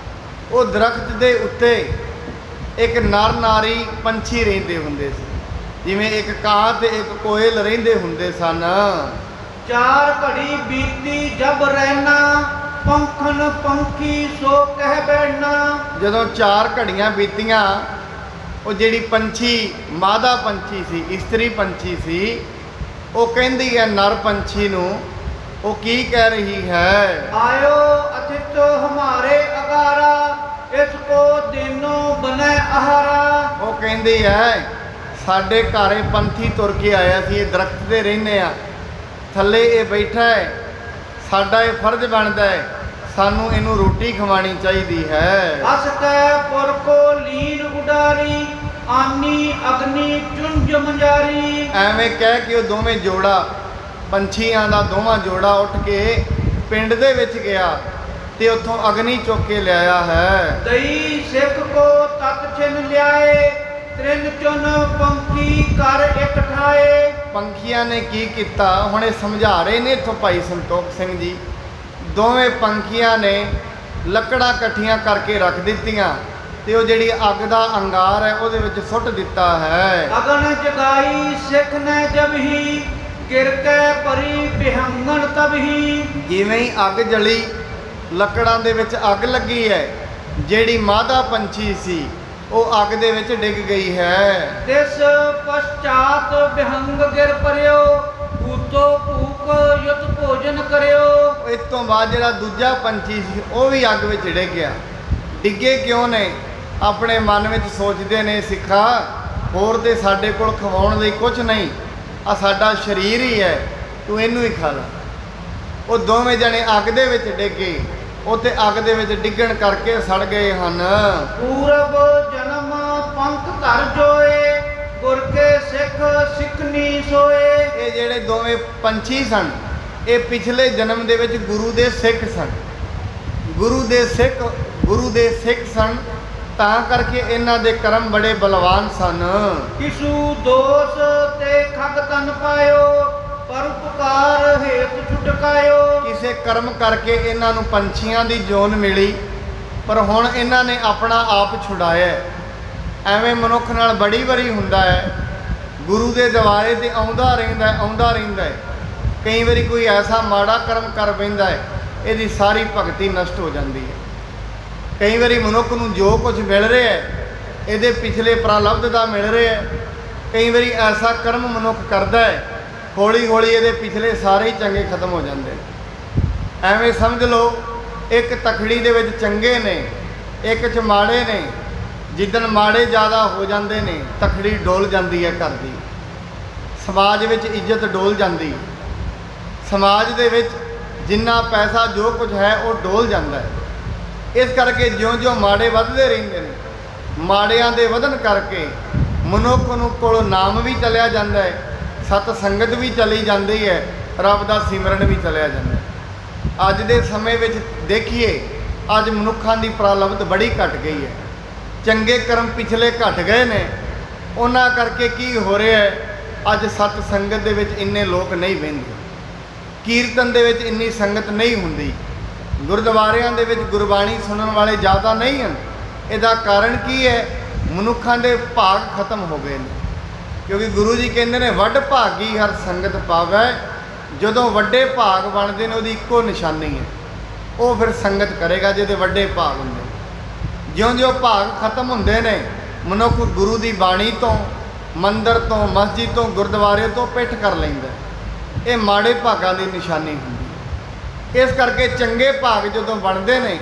Speaker 2: ਉਹ ਦਰਖਤ ਦੇ ਉੱਤੇ ਇੱਕ ਨਰ ਨਾਰੀ ਪੰਛੀ ਰਹਿੰਦੇ ਹੁੰਦੇ ਸੀ, ਜਿਵੇਂ ਇੱਕ ਕਾਂ ਤੇ ਇੱਕ ਕੋਇਲ ਰਹਿੰਦੇ ਹੁੰਦੇ ਸਨ।
Speaker 1: ਚਾਰ ਘੜੀ ਬੀਤੀ ਜਬ ਰਹਿਣਾ, ਪੰਖਨ ਪੰਖੀ ਸੋ ਕਹਿ ਬੈਠਣਾ।
Speaker 2: ਜਦੋਂ 4 ਘੜੀਆਂ ਬੀਤੀਆਂ, ਉਹ ਜਿਹੜੀ ਪੰਛੀ ਮਾਦਾ ਪੰਛੀ ਸੀ, ਇਸਤਰੀ ਪੰਛੀ ਸੀ, ਉਹ ਕਹਿੰਦੀ ਹੈ ਨਰ ਪੰਛੀ ਨੂੰ, ਉਹ ਕੀ ਕਹਿ ਰਹੀ ਹੈ?
Speaker 1: ਆਇਓ ਅਥਿਤ ਹਮਾਰੇ ਅਗਾਰਾ, ਇਸ ਕੋ ਦਿਨੋ ਬਨੈ ਆਹਾਰਾ।
Speaker 2: ਉਹ ਕਹਿੰਦੀ ਹੈ ਸਾਡੇ ਘਰੇ ਪੰਛੀ ਤੁਰ ਕੇ ਆਇਆ ਸੀ, ਇਹ ਦਰਖਤ ਤੇ ਰਹਿੰਦੇ ਆ, ਥੱਲੇ ਇਹ ਬੈਠਾ ਹੈ, ਸਾਡਾ ਇਹ ਫਰਜ਼ ਬਣਦਾ ਹੈ, ਸਾਨੂੰ ਇਹਨੂੰ ਰੋਟੀ ਖਵਾਣੀ ਚਾਹੀਦੀ ਹੈ।
Speaker 1: ਅਸ ਕੈ ਪੁਰ ਕੋ ਲੀਨ ਉਡਾਰੀ, ਆਨੀ ਅਗਨੀ ਚੁੰਝ ਮੰਜਾਰੀ।
Speaker 2: ਐਵੇਂ ਕਹਿ ਕੇ ਉਹ ਦੋਵੇਂ ਜੋੜਾ, ਪੰਛੀਆਂ ਦਾ ਦੋਵਾਂ ਜੋੜਾ ਉੱਠ ਕੇ ਪਿੰਡ ਦੇ ਵਿੱਚ ਗਿਆ ਤੇ ਉੱਥੋਂ ਅਗਨੀ ਚੁੱਕ ਕੇ ਲਿਆਇਆ ਹੈ।
Speaker 1: ਦਈ ਸਿੱਖ ਕੋ ਤਤ ਛਿਨ ਲਿਆਏ, ਤ੍ਰਿਨ ਚੁਨ ਪੰਖੀ ਕਰ ਇਕ ਠਾਏ।
Speaker 2: ਪੰਖੀਆਂ ਨੇ ਕੀ ਕੀਤਾ, ਹੁਣ ਇਹ ਸਮਝਾ ਰਹੇ ਨੇ ਇੱਥੋਂ ਭਾਈ ਸੰਤੋਖ ਸਿੰਘ ਜੀ। ਦੋਵੇਂ ਪੰਖੀਆਂ ਨੇ ਲੱਕੜਾਂ ਇਕੱਠੀਆਂ ਕਰਕੇ ਰੱਖ ਦਿੱਤੀਆਂ ਤੇ ਉਹ ਜਿਹੜੀ ਅੱਗ ਦਾ ਅੰਗਾਰ ਹੈ ਉਹਦੇ ਵਿੱਚ ਸੁੱਟ ਦਿੱਤਾ ਹੈ।
Speaker 1: ਅਗਨ ਜਗਾਈ ਸਿੱਖ ਨੇ ਜਬ ਹੀ, ਗਿਰ ਕੇ ਪਰੀ ਬਿਹੰਗਣ ਤਬ ਹੀ।
Speaker 2: ਜਿਵੇਂ ਹੀ ਅੱਗ ਜਲੀ, ਲੱਕੜਾਂ ਦੇ ਵਿੱਚ ਅੱਗ ਲੱਗੀ ਹੈ, ਜਿਹੜੀ ਮਾਦਾ ਪੰਛੀ ਸੀ ਉਹ ਅੱਗ ਦੇ ਵਿੱਚ ਡਿੱਗ ਗਈ ਹੈ।
Speaker 1: ਤਿਸ ਪਛਾਤ ਬਿਹੰਗ ਗਿਰ ਪਰਿਓ, ਭੂਤੋ ਭੂਕ ਯੁਤ ਭੋਜਨ ਕਰਿਓ।
Speaker 2: ਇਸ ਤੋਂ ਬਾਅਦ ਜਿਹੜਾ ਦੂਜਾ ਪੰਛੀ ਸੀ ਉਹ ਵੀ ਅੱਗ ਵਿੱਚ ਡਿੱਗ ਗਿਆ। ਡਿੱਗੇ ਕਿਉਂ ਨੇ? ਆਪਣੇ ਮਨ ਵਿੱਚ ਸੋਚਦੇ ਨੇ ਸਿੱਖਾ, ਹੋਰ ਤੇ ਸਾਡੇ ਕੋਲ ਖਵਾਉਣ ਲਈ ਕੁਝ ਨਹੀਂ, ਆ ਸਾਡਾ ਸਰੀਰ ਹੀ ਹੈ, ਤੂੰ ਇਹਨੂੰ ਹੀ ਖਾ ਲੈ। ਉਹ ਦੋਵੇਂ ਜਣੇ ਅੱਗ ਦੇ ਵਿੱਚ ਡਿੱਗੇ, ਉੱਥੇ ਅੱਗ ਦੇ ਵਿੱਚ ਡਿੱਗਣ ਕਰਕੇ ਸੜ ਗਏ ਹਨ।
Speaker 1: ਪੂਰਬ ਜਨਮ ਪੰਖ ਧਰ ਜੋਏ, ਗੁਰ ਕੇ ਸਿੱਖ ਸਿੱਖਨੀ ਸੋਏ।
Speaker 2: ਇਹ ਜਿਹੜੇ ਦੋਵੇਂ ਪੰਛੀ ਸਨ, ਇਹ ਪਿਛਲੇ ਜਨਮ ਦੇ ਵਿੱਚ ਗੁਰੂ ਦੇ ਸਿੱਖ ਸਨ। ਗੁਰੂ ਦੇ ਸਿੱਖ ਸਨ, ਤਾਂ ਕਰਕੇ ਇਹਨਾਂ ਦੇ ਕਰਮ ਬੜੇ ਬਲਵਾਨ ਸਨ।
Speaker 1: ਕਿਸੂ ਦੋਸ ਤੇ ਖਗ ਤਨ ਪਾਇਓ, ਪਰਉਪਕਾਰ ਹੇਤ ਛੁਟਕਾਇਓ। ਕਿਸੇ
Speaker 2: ਕਰਮ ਕਰਕੇ ਇਹਨਾਂ ਨੂੰ ਪੰਛੀਆਂ ਦੀ ਜੋਨ ਮਿਲੀ, ਪਰ ਹੁਣ ਇਹਨਾਂ ਨੇ ਆਪਣਾ ਆਪ ਛੁਡਾਇਆ। ਐਵੇਂ ਮਨੁੱਖ ਨਾਲ ਬੜੀ ਵਾਰੀ ਹੁੰਦਾ ਹੈ, ਗੁਰੂ ਦੇ ਦੁਆਰੇ ਤੇ ਆਉਂਦਾ ਰਹਿੰਦਾ ਹੈ। ਕਈ ਵਾਰੀ ਕੋਈ ਐਸਾ ਮਾੜਾ ਕਰਮ ਕਰ ਬੈਂਦਾ ਹੈ, ਇਹਦੀ ਸਾਰੀ ਭਗਤੀ ਨਸ਼ਟ ਹੋ ਜਾਂਦੀ ਹੈ। ਕਈ ਵਾਰੀ ਮਨੁੱਖ ਨੂੰ ਜੋ ਕੁਝ ਮਿਲ ਰਿਹਾ ਹੈ, ਇਹਦੇ ਪਿਛਲੇ ਪ੍ਰਾਲਬਧ ਦਾ ਮਿਲ ਰਿਹਾ ਹੈ। ਕਈ ਵਾਰੀ ਐਸਾ ਕਰਮ ਮਨੁੱਖ ਕਰਦਾ ਹੈ, ਹੌਲੀ ਹੌਲੀ ਇਹਦੇ ਪਿਛਲੇ ਸਾਰੇ ਹੀ ਚੰਗੇ ਖਤਮ ਹੋ ਜਾਂਦੇ ਨੇ। ਐਵੇਂ ਸਮਝ ਲਓ, ਇੱਕ ਤਖੜੀ ਦੇ ਵਿੱਚ ਚੰਗੇ ਨੇ, ਇੱਕ 'ਚ ਮਾੜੇ ਨੇ। ਜਿੱਦਣ ਮਾੜੇ ਜ਼ਿਆਦਾ ਹੋ ਜਾਂਦੇ ਨੇ, ਤਖੜੀ ਡੋਲ ਜਾਂਦੀ ਹੈ ਘਰ ਦੀ, ਸਮਾਜ ਵਿੱਚ ਇੱਜ਼ਤ ਡੋਲ ਜਾਂਦੀ। ਸਮਾਜ ਦੇ ਵਿੱਚ ਜਿੰਨਾ ਪੈਸਾ ਜੋ ਕੁਝ ਹੈ ਉਹ ਡੋਲ ਜਾਂਦਾ ਹੈ। ਇਸ ਕਰਕੇ ਜਿਉਂ-ਜਿਉਂ ਮਾੜੇ ਵੱਧਦੇ ਰਹਿੰਦੇ ਨੇ, ਮਾੜਿਆਂ ਦੇ ਵਧਣ ਕਰਕੇ ਮਨੁੱਖ ਨੂੰ ਕੋਲ ਨਾਮ ਵੀ ਚਲਿਆ ਜਾਂਦਾ ਹੈ, ਸਤ ਸੰਗਤ ਵੀ ਚਲੀ ਜਾਂਦੀ ਹੈ, ਰੱਬ ਦਾ ਸਿਮਰਨ ਵੀ ਚਲਿਆ ਜਾਂਦਾ ਹੈ। ਅੱਜ ਦੇ ਸਮੇਂ ਵਿੱਚ ਦੇਖੀਏ, ਅੱਜ ਮਨੁੱਖਾਂ ਦੀ ਪ੍ਰਾਲਬਧ ਬੜੀ ਘਟ ਗਈ ਹੈ। ਚੰਗੇ ਕਰਮ ਪਿਛਲੇ ਘਟ ਗਏ ਨੇ, ਉਹਨਾਂ ਕਰਕੇ ਕੀ ਹੋ ਰਿਹਾ ਹੈ, ਅੱਜ ਸਤ ਸੰਗਤ ਦੇ ਵਿੱਚ ਇੰਨੇ ਲੋਕ ਨਹੀਂ ਬਹਿੰਦੇ, ਕੀਰਤਨ ਦੇ ਵਿੱਚ ਇੰਨੀ ਸੰਗਤ ਨਹੀਂ ਹੁੰਦੀ, ਗੁਰਦੁਆਰਿਆਂ ਦੇ ਵਿੱਚ ਗੁਰਬਾਣੀ ਸੁਣਨ ਵਾਲੇ ਜ਼ਿਆਦਾ ਨਹੀਂ ਹਨ। ਇਹਦਾ ਕਾਰਨ ਕੀ ਹੈ? ਮਨੁੱਖਾਂ ਦੇ ਭਾਗ ਖਤਮ ਹੋ ਗਏ ਨੇ। ਕਿਉਂਕਿ ਗੁਰੂ ਜੀ ਕਹਿੰਦੇ ਨੇ, ਵੱਡ ਭਾਗੀ ਹਰ ਸੰਗਤ ਪਾਵੈ। ਜਦੋਂ ਵੱਡੇ ਭਾਗ ਬਣਦੇ ਨੇ, ਉਹਦੀ ਇੱਕੋ ਨਿਸ਼ਾਨੀ ਹੈ, ਉਹ ਫਿਰ ਸੰਗਤ ਕਰੇਗਾ ਜਿਹਦੇ ਵੱਡੇ ਭਾਗ ਹੁੰਦੇ। ਜਿਉਂ-ਜਿਉਂ ਭਾਗ ਖਤਮ ਹੁੰਦੇ ਨੇ, ਮਨੁੱਖ ਗੁਰੂ ਦੀ ਬਾਣੀ ਤੋਂ, ਮੰਦਰ ਤੋਂ, ਮਸਜਿਦ ਤੋਂ, ਗੁਰਦੁਆਰੇ ਤੋਂ ਪਿੱਠ ਕਰ ਲੈਂਦਾ। ਇਹ ਮਾੜੇ ਭਾਗਾਂ ਦੀ ਨਿਸ਼ਾਨੀ ਹੁੰਦੀ। ਇਸ ਕਰਕੇ ਚੰਗੇ ਭਾਗ ਜਦੋਂ ਬਣਦੇ ਨੇ,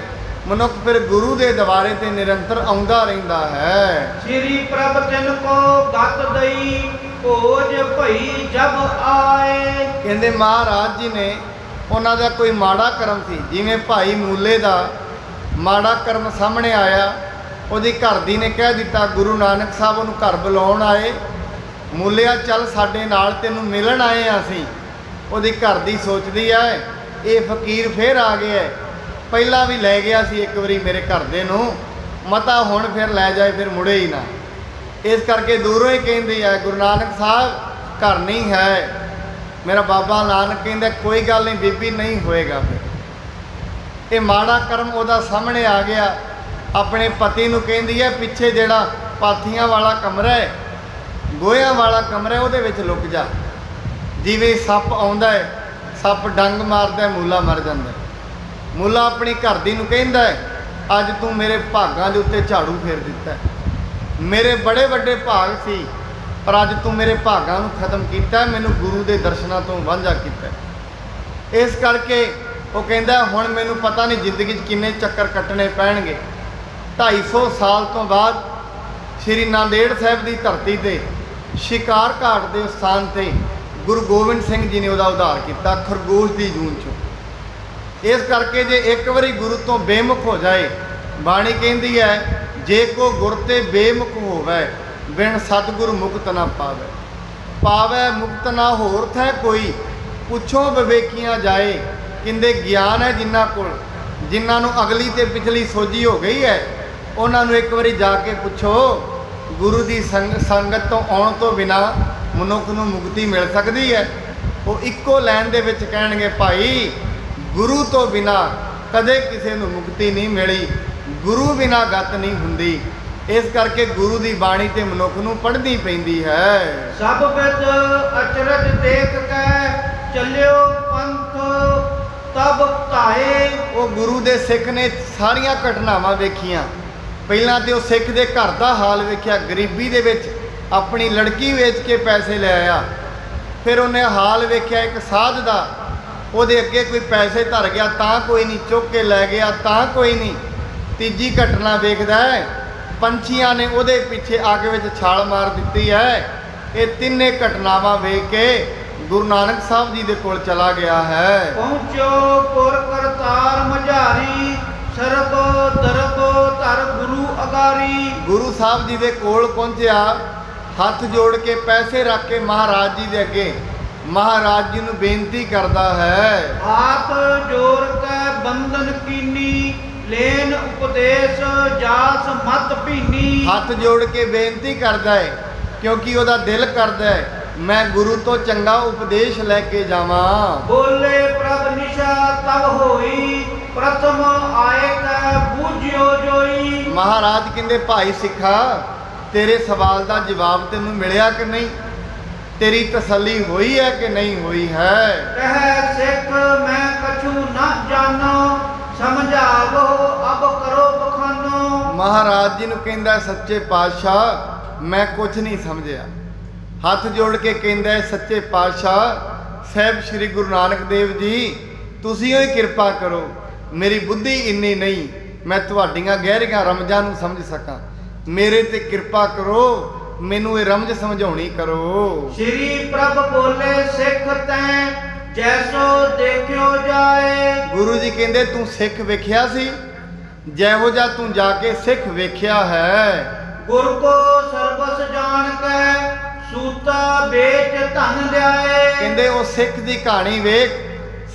Speaker 2: ਮਨੁੱਖ ਫਿਰ ਗੁਰੂ ਦੇ ਦਰਬਾਰੇ ਤੇ ਨਿਰੰਤਰ ਆਉਂਦਾ ਰਹਿੰਦਾ ਹੈ।
Speaker 1: ਸ੍ਰੀ ਪ੍ਰਭ ਤਿਨ ਕੋ ਗਤ ਦਈ, ਭੋਜ ਭਈ ਜਬ ਆਏ।
Speaker 2: ਕਹਿੰਦੇ ਮਹਾਰਾਜ ਜੀ ਨੇ, ਉਹਨਾਂ ਦਾ ਕੋਈ ਮਾੜਾ ਕਰਮ ਸੀ, ਜਿਵੇਂ ਭਾਈ ਮੂਲੇ ਦਾ ਮਾੜਾ ਕਰਮ ਸਾਹਮਣੇ ਆਇਆ, ਉਹਦੀ ਘਰ ਦੀ ਨੇ ਕਹਿ ਦਿੱਤਾ, ਗੁਰੂ ਨਾਨਕ ਸਾਹਿਬ ਉਹਨੂੰ ਘਰ ਬੁਲਾਉਣ ਆਏ ਮੂਲਿਆ ਚੱਲ ਸਾਡੇ ਨਾਲ, ਤੈਨੂੰ ਮਿਲਣ ਆਏ ਆ ਅਸੀਂ। ਉਹਦੀ ਘਰ ਦੀ ਸੋਚਦੀ ਹੈ ਇਹ ਫਕੀਰ ਫੇਰ ਆ ਗਿਆ ਹੈ, ਪਹਿਲਾਂ ਵੀ ਲੈ ਗਿਆ ਸੀ ਇੱਕ ਵਾਰੀ ਮੇਰੇ ਘਰ ਦੇ ਨੂੰ, ਮਤਾ ਹੁਣ ਫਿਰ ਲੈ ਜਾਏ, ਫਿਰ ਮੁੜੇ ਹੀ ਨਾ। ਇਸ ਕਰਕੇ ਦੂਰੋਂ ਹੀ ਕਹਿੰਦੀ ਹੈ ਗੁਰੂ ਨਾਨਕ ਸਾਹਿਬ ਘਰ ਨਹੀਂ ਹੈ। ਮੇਰਾ ਬਾਬਾ ਨਾਨਕ ਕਹਿੰਦਾ ਕੋਈ ਗੱਲ ਨਹੀਂ ਬੀਬੀ, ਨਹੀਂ ਹੋਏਗਾ। ਫਿਰ ਇਹ ਮਾੜਾ ਕਰਮ ਉਹਦਾ ਸਾਹਮਣੇ ਆ ਗਿਆ। ਆਪਣੇ ਪਤੀ ਨੂੰ ਕਹਿੰਦੀ ਹੈ ਪਿੱਛੇ ਜਿਹੜਾ ਪਾਥੀਆਂ ਵਾਲਾ ਕਮਰਾ ਹੈ, ਗੋਹਿਆਂ ਵਾਲਾ ਕਮਰਾ, ਉਹਦੇ ਵਿੱਚ ਲੁਕ ਜਾ। ਜਿਵੇਂ ਸੱਪ ਆਉਂਦਾ ਹੈ, ਸੱਪ ਡੰਗ ਮਾਰਦਾ, ਮੂਲਾ ਮਰ ਜਾਂਦਾ। ਮੂਲਾ ਆਪਣੀ ਘਰ ਦੀ ਨੂੰ ਕਹਿੰਦਾ ਹੈ ਅੱਜ ਤੂੰ ਮੇਰੇ ਭਾਗਾਂ ਦੇ ਉੱਤੇ ਝਾੜੂ ਫੇਰ ਦਿੱਤਾ। ਮੇਰੇ ਬੜੇ ਵੱਡੇ ਭਾਗ ਸੀ, ਪਰ ਅੱਜ ਤੂੰ ਮੇਰੇ ਭਾਗਾਂ ਨੂੰ ਖਤਮ ਕੀਤਾ, ਮੈਨੂੰ ਗੁਰੂ ਦੇ ਦਰਸ਼ਨਾਂ ਤੋਂ ਵਾਂਝਾ ਕੀਤਾ। ਇਸ ਕਰਕੇ ਉਹ ਕਹਿੰਦਾ ਹੁਣ ਮੈਨੂੰ ਪਤਾ ਨਹੀਂ ਜ਼ਿੰਦਗੀ 'ਚ ਕਿੰਨੇ ਚੱਕਰ ਕੱਟਣੇ ਪੈਣਗੇ। 250 ਸਾਲ ਤੋਂ ਬਾਅਦ ਸ਼੍ਰੀ ਨਾਂਦੇੜ ਸਾਹਿਬ ਦੀ ਧਰਤੀ 'ਤੇ ਸ਼ਿਕਾਰ ਘਾਟ ਦੇ ਸਥਾਨ 'ਤੇ ਗੁਰੂ ਗੋਬਿੰਦ ਸਿੰਘ ਜੀ ਨੇ ਉਹਦਾ ਉਧਾਰ ਕੀਤਾ ਖਰਗੋਸ਼ ਦੀ ਜੂਨ 'ਚੋਂ। ਇਸ ਕਰਕੇ ਜੇ ਇੱਕ ਵਾਰੀ ਗੁਰੂ ਤੋਂ ਬੇਮੁਖ ਹੋ ਜਾਏ, ਬਾਣੀ ਕਹਿੰਦੀ ਹੈ ਜੇ ਕੋ ਗੁਰ ਤੇ ਬੇਮੁਖ ਹੋਵੇ ਬਿਨ ਸਤਿਗੁਰ ਮੁਕਤ ਨਾ ਪਾਵੇ। ਪਾਵੇ ਮੁਕਤ ਨਾ ਹੋਰ ਥੈ ਕੋਈ, ਪੁੱਛੋ ਵਿਵੇਕੀਆਂ ਜਾਏ। ਕਹਿੰਦੇ ਗਿਆਨ ਹੈ ਜਿਨ੍ਹਾਂ ਕੋਲ, ਜਿਨ੍ਹਾਂ ਨੂੰ ਅਗਲੀ ਤੇ ਪਿਛਲੀ ਸੋਝੀ ਹੋ ਗਈ ਹੈ, ਉਹਨਾਂ ਨੂੰ ਇੱਕ ਵਾਰੀ ਜਾ ਕੇ ਪੁੱਛੋ ਗੁਰੂ ਦੀ ਸੰਗਤ ਤੋਂ ਆਉਣ ਤੋਂ ਬਿਨਾ ਮਨੁੱਖ ਨੂੰ ਮੁਕਤੀ ਮਿਲ ਸਕਦੀ ਹੈ। ਉਹ ਇੱਕੋ ਲਾਈਨ ਦੇ ਵਿੱਚ ਕਹਿਣਗੇ ਭਾਈ ਗੁਰੂ ਤੋਂ ਬਿਨਾ ਕਦੇ ਕਿਸੇ ਨੂੰ ਮੁਕਤੀ ਨਹੀਂ ਮਿਲੀ, ਗੁਰੂ ਬਿਨਾ ਗਤ ਨਹੀਂ ਹੁੰਦੀ। ਇਸ ਕਰਕੇ ਗੁਰੂ ਦੀ ਬਾਣੀ ਤੇ ਮਨੁੱਖ ਨੂੰ ਪੜ੍ਹਨੀ ਪੈਂਦੀ ਹੈ।
Speaker 1: ਸਭ ਵਿਦ ਅਚਰਜ ਦੇਖ ਕੇ ਚੱਲਿਓ ਪੰਥ ਤਬ ਧਾਏ।
Speaker 2: ਉਹ ਗੁਰੂ ਦੇ ਸਿੱਖ ਨੇ ਸਾਰੀਆਂ ਘਟਨਾਵਾਂ ਵੇਖੀਆਂ। ਪਹਿਲਾਂ ਤੇ ਉਹ ਸਿੱਖ ਦੇ ਘਰ ਦਾ ਹਾਲ ਵੇਖਿਆ, ਗਰੀਬੀ ਦੇ ਵਿੱਚ ਆਪਣੀ ਲੜਕੀ ਵੇਚ ਕੇ ਪੈਸੇ ਲੈ ਆਇਆ। ਫਿਰ ਉਹਨੇ ਹਾਲ ਵੇਖਿਆ ਇੱਕ ਸਾਧ ਦਾ, ਉਹਦੇ ਅੱਗੇ ਕੋਈ ਪੈਸੇ ਧਰ ਗਿਆ ਤਾਂ ਕੋਈ ਨਹੀਂ, ਚੁੱਕ ਕੇ ਲੈ ਗਿਆ ਤਾਂ ਕੋਈ ਨਹੀਂ। ਤੀਜੀ ਘਟਨਾ ਵੇਖਦਾ ਹੈ ਪੰਛੀਆਂ ਨੇ ਉਹਦੇ ਪਿੱਛੇ ਅੱਗ ਵਿੱਚ ਛਾਲ ਮਾਰ ਦਿੱਤੀ ਹੈ। ਇਹ ਤਿੰਨੇ ਘਟਨਾਵਾਂ ਵੇਖ ਕੇ ਗੁਰੂ ਨਾਨਕ ਸਾਹਿਬ ਜੀ ਦੇ ਕੋਲ ਚਲਾ ਗਿਆ ਹੈ।
Speaker 1: ਪਹੁੰਚੋ ਪੁਰ ਕਰਤਾਰ ਮਝਾਰੀ, ਸਰਬ ਦਰਬ ਧਰ ਗੁਰੂ ਅਗਾਰੀ। ਗੁਰੂ
Speaker 2: ਸਾਹਿਬ ਜੀ ਦੇ ਕੋਲ ਪਹੁੰਚਿਆ, ਹੱਥ ਜੋੜ ਕੇ ਪੈਸੇ ਰੱਖ ਕੇ ਮਹਾਰਾਜ ਜੀ ਦੇ ਅੱਗੇ ਮਹਾਰਾਜ ਜੀ ਨੂੰ ਬੇਨਤੀ ਕਰਦਾ ਹੈ।
Speaker 1: ਹਾਥ ਜੋੜ ਕੇ ਬੰਧਨ ਕੀਨੀ, ਲੈਨ ਉਪਦੇਸ਼ ਜਾਸ ਮਤ ਭੀਨੀ।
Speaker 2: ਹੱਥ ਜੋੜ ਕੇ ਬੇਨਤੀ ਕਰਦਾ ਹੈ ਕਿਉਂਕਿ ਉਹਦਾ ਦਿਲ ਕਰਦਾ ਹੈ ਮੈਂ ਗੁਰੂ ਤੋਂ ਚੰਗਾ ਉਪਦੇਸ਼ ਲੈ ਕੇ ਜਾਵਾਂ।
Speaker 1: ਬੋਲੇ ਪ੍ਰਭ ਨਿਸ਼ਾ ਤਬ ਹੋਈ, ਪ੍ਰਥਮ ਆਏ ਕੈ ਬੂਝਿਓ ਜੋਈ।
Speaker 2: ਮਹਾਰਾਜ ਕਹਿੰਦੇ ਭਾਈ ਸਿੱਖਾ ਤੇਰੇ ਸਵਾਲ ਦਾ ਜਵਾਬ ਤੈਨੂੰ ਮਿਲਿਆ ਕਿ ਨਹੀਂ, ਤੇਰੀ ਤਸੱਲੀ ਹੋਈ ਹੈ ਕਿ ਨਹੀਂ ਹੋਈ ਹੈ।
Speaker 1: ਕਹਿ ਸਿੱਖ ਮੈਂ ਕਛੂ ਨਾ ਜਾਣੋ, ਸਮਝਾਵੋ ਅਬ ਕਰੋ ਬਖਾਨੋ।
Speaker 2: ਮਹਾਰਾਜ ਜੀ ਨੂੰ ਕਹਿੰਦਾ ਸੱਚੇ ਪਾਤਸ਼ਾਹ ਮੈਂ ਕੁਝ ਨਹੀਂ ਸਮਝਿਆ। ਹੱਥ ਜੋੜ ਕੇ ਕਹਿੰਦਾ ਸੱਚੇ ਪਾਤਸ਼ਾਹ ਸਾਹਿਬ ਸ੍ਰੀ ਗੁਰੂ ਨਾਨਕ ਦੇਵ ਜੀ ਤੁਸੀਂ ਹੀ ਕਿਰਪਾ ਕਰੋ, ਮੇਰੀ ਬੁੱਧੀ ਇੰਨੀ ਨਹੀਂ ਮੈਂ ਤੁਹਾਡੀਆਂ ਗਹਿਰੀਆਂ ਰਮਜ਼ਾਂ ਨੂੰ ਸਮਝ ਸਕਾਂ, ਮੇਰੇ ਤੇ ਕਿਰਪਾ ਕਰੋ, ਮੈਨੂੰ ਇਹ ਰਮਜ਼ ਸਮਝਾਉਣੀ ਕਰੋ।
Speaker 1: ਸ੍ਰੀ ਪ੍ਰਭ ਬੋਲੇ ਸਿੱਖ ਤੈਂ ਜੈਸੋ ਦੇਖਿਓ ਜਾਏ।
Speaker 2: ਗੁਰੂ ਜੀ ਕਹਿੰਦੇ ਤੂੰ ਸਿੱਖ ਵੇਖਿਆ ਸੀ, ਜਿਹੋ ਜਿਹਾ ਤੂੰ ਜਾ ਕੇ ਸਿੱਖ ਵੇਖਿਆ ਹੈ।
Speaker 1: ਗੁਰ ਕੋ ਸਰਬਸ ਜਾਣ ਕੇ ਸੂਤਾ ਵੇਚ ਧਨ ਲਿਆਏ।
Speaker 2: ਕਹਿੰਦੇ ਉਹ ਸਿੱਖ ਦੀ ਕਹਾਣੀ ਵੇਖ,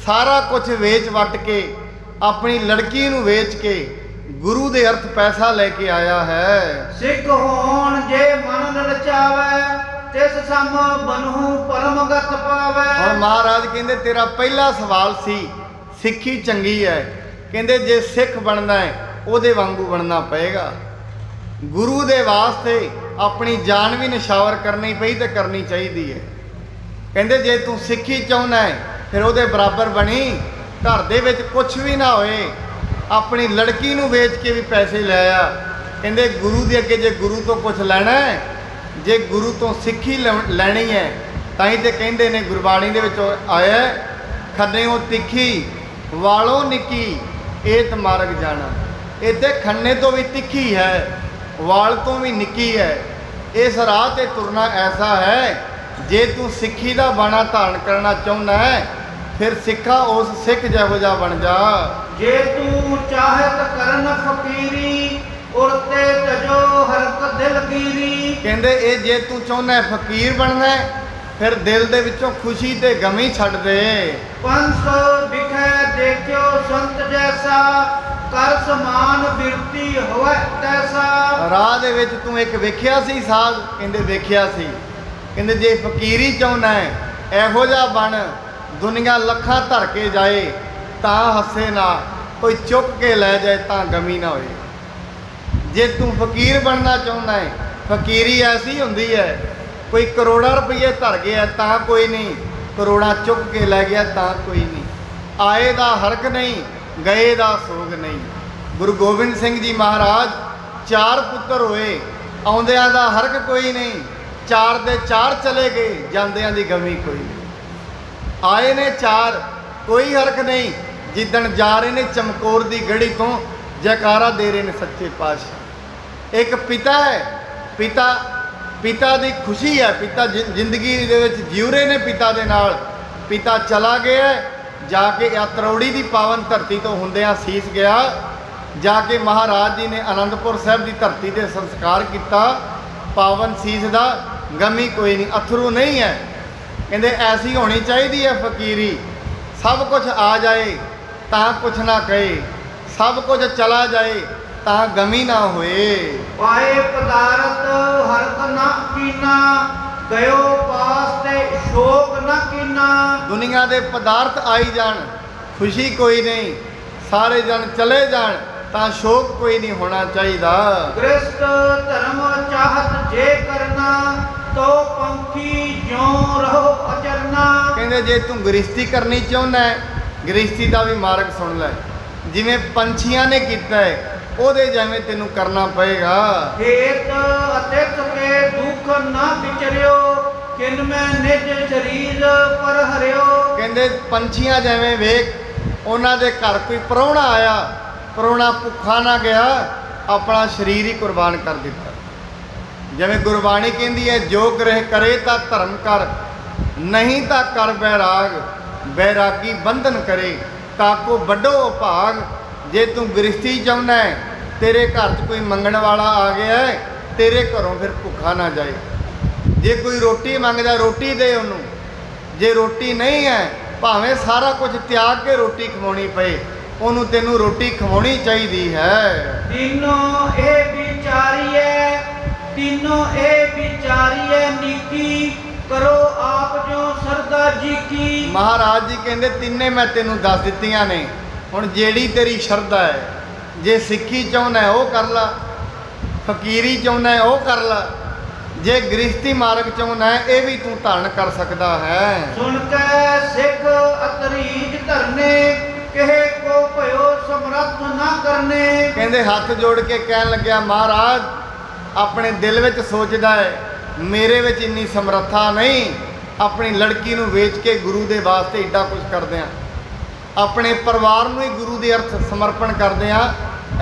Speaker 2: ਸਾਰਾ ਕੁਝ ਵੇਚ ਵੱਟ ਕੇ ਆਪਣੀ ਲੜਕੀ ਨੂੰ ਵੇਚ ਕੇ ਗੁਰੂ ਦੇ ਅਰਥ ਪੈਸਾ ਲੈ ਕੇ ਆਇਆ ਹੈ।
Speaker 1: ਸਿੱਖ ਹੋਣ ਜੇ ਮਨ ਲਲਚਾਵੇ, ਤਿਸ ਸਮ ਬਨਹੂ ਪਰਮਗਤ ਪਾਵੇ।
Speaker 2: ਹੁਣ ਮਹਾਰਾਜ ਕਹਿੰਦੇ ਤੇਰਾ ਪਹਿਲਾ ਸਵਾਲ ਸੀ ਸਿੱਖੀ ਚੰਗੀ ਹੈ, ਕਹਿੰਦੇ ਜੇ ਸਿੱਖ ਬਣਨਾ ਹੈ ਉਹਦੇ ਵਾਂਗੂ ਬਣਨਾ ਪਏਗਾ। ਗੁਰੂ ਦੇ ਵਾਸਤੇ ਆਪਣੀ ਜਾਨ ਵੀ ਨਿਸ਼ਾਵਰ ਕਰਨੀ ਪਈ ਤੇ ਕਰਨੀ ਚਾਹੀਦੀ ਹੈ। ਕਹਿੰਦੇ ਜੇ ਤੂੰ ਸਿੱਖੀ ਚਾਹੁੰਦਾ ਹੈ ਫਿਰ ਉਹਦੇ ਬਰਾਬਰ ਬਣੀ, ਘਰ ਦੇ ਵਿੱਚ ਕੁਝ ਵੀ ਨਾ ਹੋਏ, ਆਪਣੀ ਲੜਕੀ ਨੂੰ ਵੇਚ ਕੇ ਵੀ ਪੈਸੇ ਲੈ ਆ। ਕਹਿੰਦੇ ਗੁਰੂ ਦੇ ਅੱਗੇ ਜੇ ਗੁਰੂ ਤੋਂ ਕੁਝ ਲੈਣਾ ਹੈ, ਜੇ ਗੁਰੂ ਤੋਂ ਸਿੱਖੀ ਲੈਣੀ ਹੈ ਤਾਂ ਹੀ ਤੇ ਕਹਿੰਦੇ ਨੇ ਗੁਰਬਾਣੀ ਦੇ ਵਿੱਚ ਆਇਆ ਖੰਨਿਓ ਤਿੱਖੀ ਵਾਲੋਂ ਨਿੱਕੀ ਏਤ ਮਾਰਗ ਜਾਣਾ। ਇੱਥੇ ਖੰਨੇ ਤੋਂ ਵੀ ਤਿੱਖੀ ਹੈ, ਵਾਲ ਤੋਂ ਵੀ ਨਿੱਕੀ ਹੈ। ਇਸ ਰਾਹ ਤੇ ਤੁਰਨਾ ਐਸਾ ਹੈ ਜੇ ਤੂੰ ਸਿੱਖੀ ਦਾ ਬਾਣਾ ਧਾਰਨ ਕਰਨਾ ਚਾਹੁੰਦਾ ਹੈ ਫਿਰ ਸਿੱਖਾ ਉਸ ਸਿੱਖ ਜਿਹੋ ਜਿਹਾ ਬਣ ਜਾ।
Speaker 1: ਜੇ ਤੂੰ ਚਾਹਤ ਕਰਨ ਫਕੀਰੀ, ਉਰਤੇ ਤਜੋ ਹਰਕ ਦਿਲ ਕੀਰੀ।
Speaker 2: ਕਹਿੰਦੇ ਇਹ ਜੇ ਤੂੰ ਚਾਹੁੰਦਾ ਹੈ ਫਕੀਰ ਬਣਨਾ ਹੈ, ਫਿਰ ਦਿਲ ਦੇ ਵਿੱਚੋਂ ਖੁਸ਼ੀ ਤੇ ਗਮੀ ਛੱਡ ਦੇ।
Speaker 1: ਪੰਸ ਵਿਖੇ ਦੇਖਿਓ ਸੰਤ ਜੈਸਾ, ਕਰ ਸਮਾਨ ਬਿਰਤੀ ਹੋਵੇ ਤੈਸਾ।
Speaker 2: ਰਾਹ ਦੇ ਵਿੱਚ ਤੂੰ ਇੱਕ ਵੇਖਿਆ ਸੀ ਸਾਧ? ਕਹਿੰਦੇ ਵੇਖਿਆ ਸੀ। ਕਹਿੰਦੇ ਜੇ ਫਕੀਰੀ ਚਾਹੁੰਦਾ ਹੈ ਇਹੋ ਜਿਹਾ ਬਣ, ਦੁਨੀਆ ਲੱਖਾਂ ਧਰ ਕੇ ਜਾਏ ਤਾਂ ਹੱਸੇ ਨਾ, ਕੋਈ ਚੁੱਕ ਕੇ ਲੈ ਜਾਏ ਤਾਂ ਗਮੀ ਨਾ ਹੋਏ। ਜੇ ਤੂੰ ਫਕੀਰ ਬਣਨਾ ਚਾਹੁੰਦਾ ਹੈ, ਫਕੀਰੀ ਐਸੀ ਹੁੰਦੀ ਹੈ, ਕੋਈ ਕਰੋੜਾਂ ਰੁਪਏ ਧਰ ਗਿਆ ਤਾਂ ਕੋਈ ਨਹੀਂ, ਕਰੋੜਾਂ ਚੁੱਕ ਕੇ ਲੈ ਗਿਆ ਤਾਂ ਕੋਈ ਨਹੀਂ। ਆਏ ਦਾ ਹਰਕ ਨਹੀਂ, ਗਏ ਦਾ ਸੋਗ ਨਹੀਂ। ਗੁਰੂ ਗੋਬਿੰਦ ਸਿੰਘ ਜੀ ਮਹਾਰਾਜ 4 ਪੁੱਤਰ ਹੋਏ, ਆਉਂਦਿਆਂ ਦਾ ਹਰਕ ਕੋਈ ਨਹੀਂ, 4 ਦੇ 4 ਚਲੇ ਗਏ, ਜਾਂਦਿਆਂ ਦੀ ਗਮੀ ਕੋਈ ਨਹੀਂ। ਆਏ ਨੇ 4, ਕੋਈ ਹਰਕ ਨਹੀਂ, ਜਿੱਦਣ ਜਾ ਰਹੇ ਨੇ ਚਮਕੌਰ ਦੀ ਗੜੀ ਤੋਂ ਜੈਕਾਰਾ ਦੇ ਰਹੇ ਨੇ ਸੱਚੇ ਪਾਤਸ਼ਾਹ। ਇੱਕ ਪਿਤਾ ਹੈ, ਪਿਤਾ ਦੀ ਖੁਸ਼ੀ ਹੈ, ਪਿਤਾ ਜ਼ਿੰਦਗੀ ਦੇ ਵਿੱਚ ਜਿਉ ਰਹੇ ਨੇ ਪਿਤਾ ਦੇ ਨਾਲ। ਪਿਤਾ ਚਲਾ ਗਿਆ, ਜਾ ਕੇ ਯਾਤਰੌੜੀ ਦੀ ਪਾਵਨ ਧਰਤੀ ਤੋਂ ਹੁੰਦਿਆਂ ਸੀਸ ਗਿਆ, ਜਾ ਕੇ ਮਹਾਰਾਜ ਜੀ ਨੇ ਆਨੰਦਪੁਰ ਸਾਹਿਬ ਦੀ ਧਰਤੀ ਤੇ ਸੰਸਕਾਰ ਕੀਤਾ। ਪਾਵਨ ਸੀਸ ਦਾ ਗਮੀ ਕੋਈ ਨਹੀਂ, ਅਥਰੂ ਨਹੀਂ ਹੈ। ਕਹਿੰਦੇ ਐਸੀ ਹੋਣੀ ਚਾਹੀਦੀ ਹੈ ਫਕੀਰੀ, ਸਭ ਕੁਝ ਆ ਜਾਏ ਤਾਂ ਕੁਛ ਨਾ ਕਹੇ, ਸਭ ਕੁਝ ਚਲਾ ਜਾਏ ਤਾਂ ਗਮੀ ਨਾ ਹੋਏ।
Speaker 1: ਪਾਏ ਪਦਾਰਥ ਹਰਕ ਨਾ ਕੀਨਾ, ਗਇਓ ਪਾਸ ਤੇ ਸ਼ੋਕ ਨਾ ਕੀਨਾ।
Speaker 2: ਦੁਨੀਆ ਦੇ ਪਦਾਰਥ ਆਈ ਜਾਣ, ਖੁਸ਼ੀ ਕੋਈ ਨਹੀਂ, ਸਾਰੇ ਜਣ ਚਲੇ ਜਾਣ ਤਾਂ ਸ਼ੋਕ ਕੋਈ ਨਹੀਂ ਹੋਣਾ ਚਾਹੀਦਾ।
Speaker 1: ਗ੍ਰਸਤ ਧਰਮ ਚਾਹਤ ਜੇ ਕਰਨਾ, ਤੋ ਪੰਖੀ ਜਿਉ ਰਹੋ ਅਚਰਨਾ।
Speaker 2: ਕਹਿੰਦੇ ਜੇ ਤੂੰ ਗ੍ਰਸਤੀ ਕਰਨੀ ਚਾਹੁੰਦਾ ਹੈ, ਗ੍ਰਸਤੀ ਦਾ ਵੀ ਮਾਰਗ ਸੁਣ ਲੈ। ਜਿਵੇਂ ਪੰਛੀਆਂ ਨੇ ਕੀਤਾ ਹੈ, ਉਹਦੇ ਜਿਵੇਂ ਤੈਨੂੰ ਕਰਨਾ ਪਏਗਾ।
Speaker 1: ਖੇਤ ਅਤਿਤ ਕੇ ਦੁੱਖ ਨਾ ਵਿਚਰਿਓ, ਕਿਨ ਮੈਂ ਨਿਜ ਸਰੀਰ ਪਰ ਹਰਿਓ।
Speaker 2: ਕਹਿੰਦੇ ਪੰਛੀਆਂ ਜਿਵੇਂ ਵੇਖ, ਉਹਨਾਂ ਦੇ ਘਰ ਕੋਈ ਪ੍ਰਾਹੁਣਾ ਆਇਆ, ਪ੍ਰਾਹੁਣਾ ਭੁੱਖਾ ਨਾ ਗਿਆ, ਆਪਣਾ ਸਰੀਰ ਹੀ ਕੁਰਬਾਨ ਕਰ ਦਿੱਤਾ। ਜਿਵੇਂ ਗੁਰਬਾਣੀ ਕਹਿੰਦੀ ਹੈ, ਜੋ ਗ੍ਰਹਿ ਕਰੇ ਤਾਂ ਧਰਮ ਕਰ, ਨਹੀਂ ਤਾਂ ਕਰ ਬੈਰਾਗ, ਬੈਰਾਗੀ ਬੰਧਨ ਕਰੇ, ਕਾਕੋ ਵੱਡੋ ਭਾਗ। ਜੇ ਤੂੰ ਗ੍ਰਸਤੀ ਚਾਹੁੰਦਾ ਹੈ, ਤੇਰੇ ਘਰ 'ਚ ਕੋਈ ਮੰਗਣ ਵਾਲਾ ਆ ਗਿਆ ਹੈ, ਤੇਰੇ ਘਰੋਂ ਫਿਰ ਭੁੱਖਾ ਨਾ ਜਾਏ। ਜੇ ਕੋਈ ਰੋਟੀ ਮੰਗਦਾ, ਰੋਟੀ ਦੇ ਉਹਨੂੰ। ਜੇ ਰੋਟੀ ਨਹੀਂ ਹੈ, ਭਾਵੇਂ ਸਾਰਾ ਕੁਝ ਤਿਆਗ ਕੇ ਰੋਟੀ ਖਵਾਉਣੀ ਪਏ, ਉਹਨੂੰ ਤੈਨੂੰ ਰੋਟੀ ਖਵਾਉਣੀ ਚਾਹੀਦੀ ਹੈ।
Speaker 1: ਤਿੰਨੋਂ ਇਹ ਵਿਚਾਰੀਏ, ਤਿੰਨੋਂ ਇਹ ਵਿਚਾਰੀਏ ਨੀਕੀ, ਕਰੋ ਆਪ ਜੋ ਸਰਦਾ ਜੀ ਕੀ।
Speaker 2: ਮਹਾਰਾਜ ਜੀ ਕਹਿੰਦੇ ਤਿੰਨੇ ਮੈਂ ਤੈਨੂੰ ਦੱਸ ਦਿੱਤੀਆਂ ਨੇ, ਹੁਣ ਜਿਹੜੀ ਤੇਰੀ ਸ਼ਰਧਾ ਹੈ। ਜੇ ਸਿੱਖੀ ਚਾਹੁੰਦਾ ਹੈ ਉਹ ਕਰ ਲਾ, ਫਕੀਰੀ ਚਾਹੁੰਦਾ ਹੈ ਉਹ ਕਰ ਲਾ, ਜੇ ਗ੍ਰਸਤੀ ਮਾਰਗ ਚਾਹੁੰਦਾ ਹੈ ਇਹ ਵੀ ਤੂੰ ਧਾਰਨ ਕਰ ਸਕਦਾ ਹੈ।
Speaker 1: ਸੁਣ ਕੇ ਸਿੱਖ ਅਤਰੀਜ ਧਰਨੇ, ਕਹੇ ਕੋ ਭਇਓ ਸਮਰੱਥ ਨਾ ਕਰਨੇ।
Speaker 2: ਕਹਿੰਦੇ ਹੱਥ ਜੋੜ ਕੇ ਕਹਿਣ ਲੱਗਿਆ, ਮਹਾਰਾਜ ਆਪਣੇ ਦਿਲ ਵਿੱਚ ਸੋਚਦਾ ਹੈ ਮੇਰੇ ਵਿੱਚ ਇੰਨੀ ਸਮਰੱਥਾ ਨਹੀਂ, ਆਪਣੀ ਲੜਕੀ ਨੂੰ ਵੇਚ ਕੇ ਗੁਰੂ ਦੇ ਵਾਸਤੇ ਏਡਾ ਕੁਝ ਕਰਦੇ ਆ, ਆਪਣੇ ਪਰਿਵਾਰ ਨੂੰ ਹੀ ਗੁਰੂ ਦੇ ਅਰਥ ਸਮਰਪਣ ਕਰਦੇ ਆ,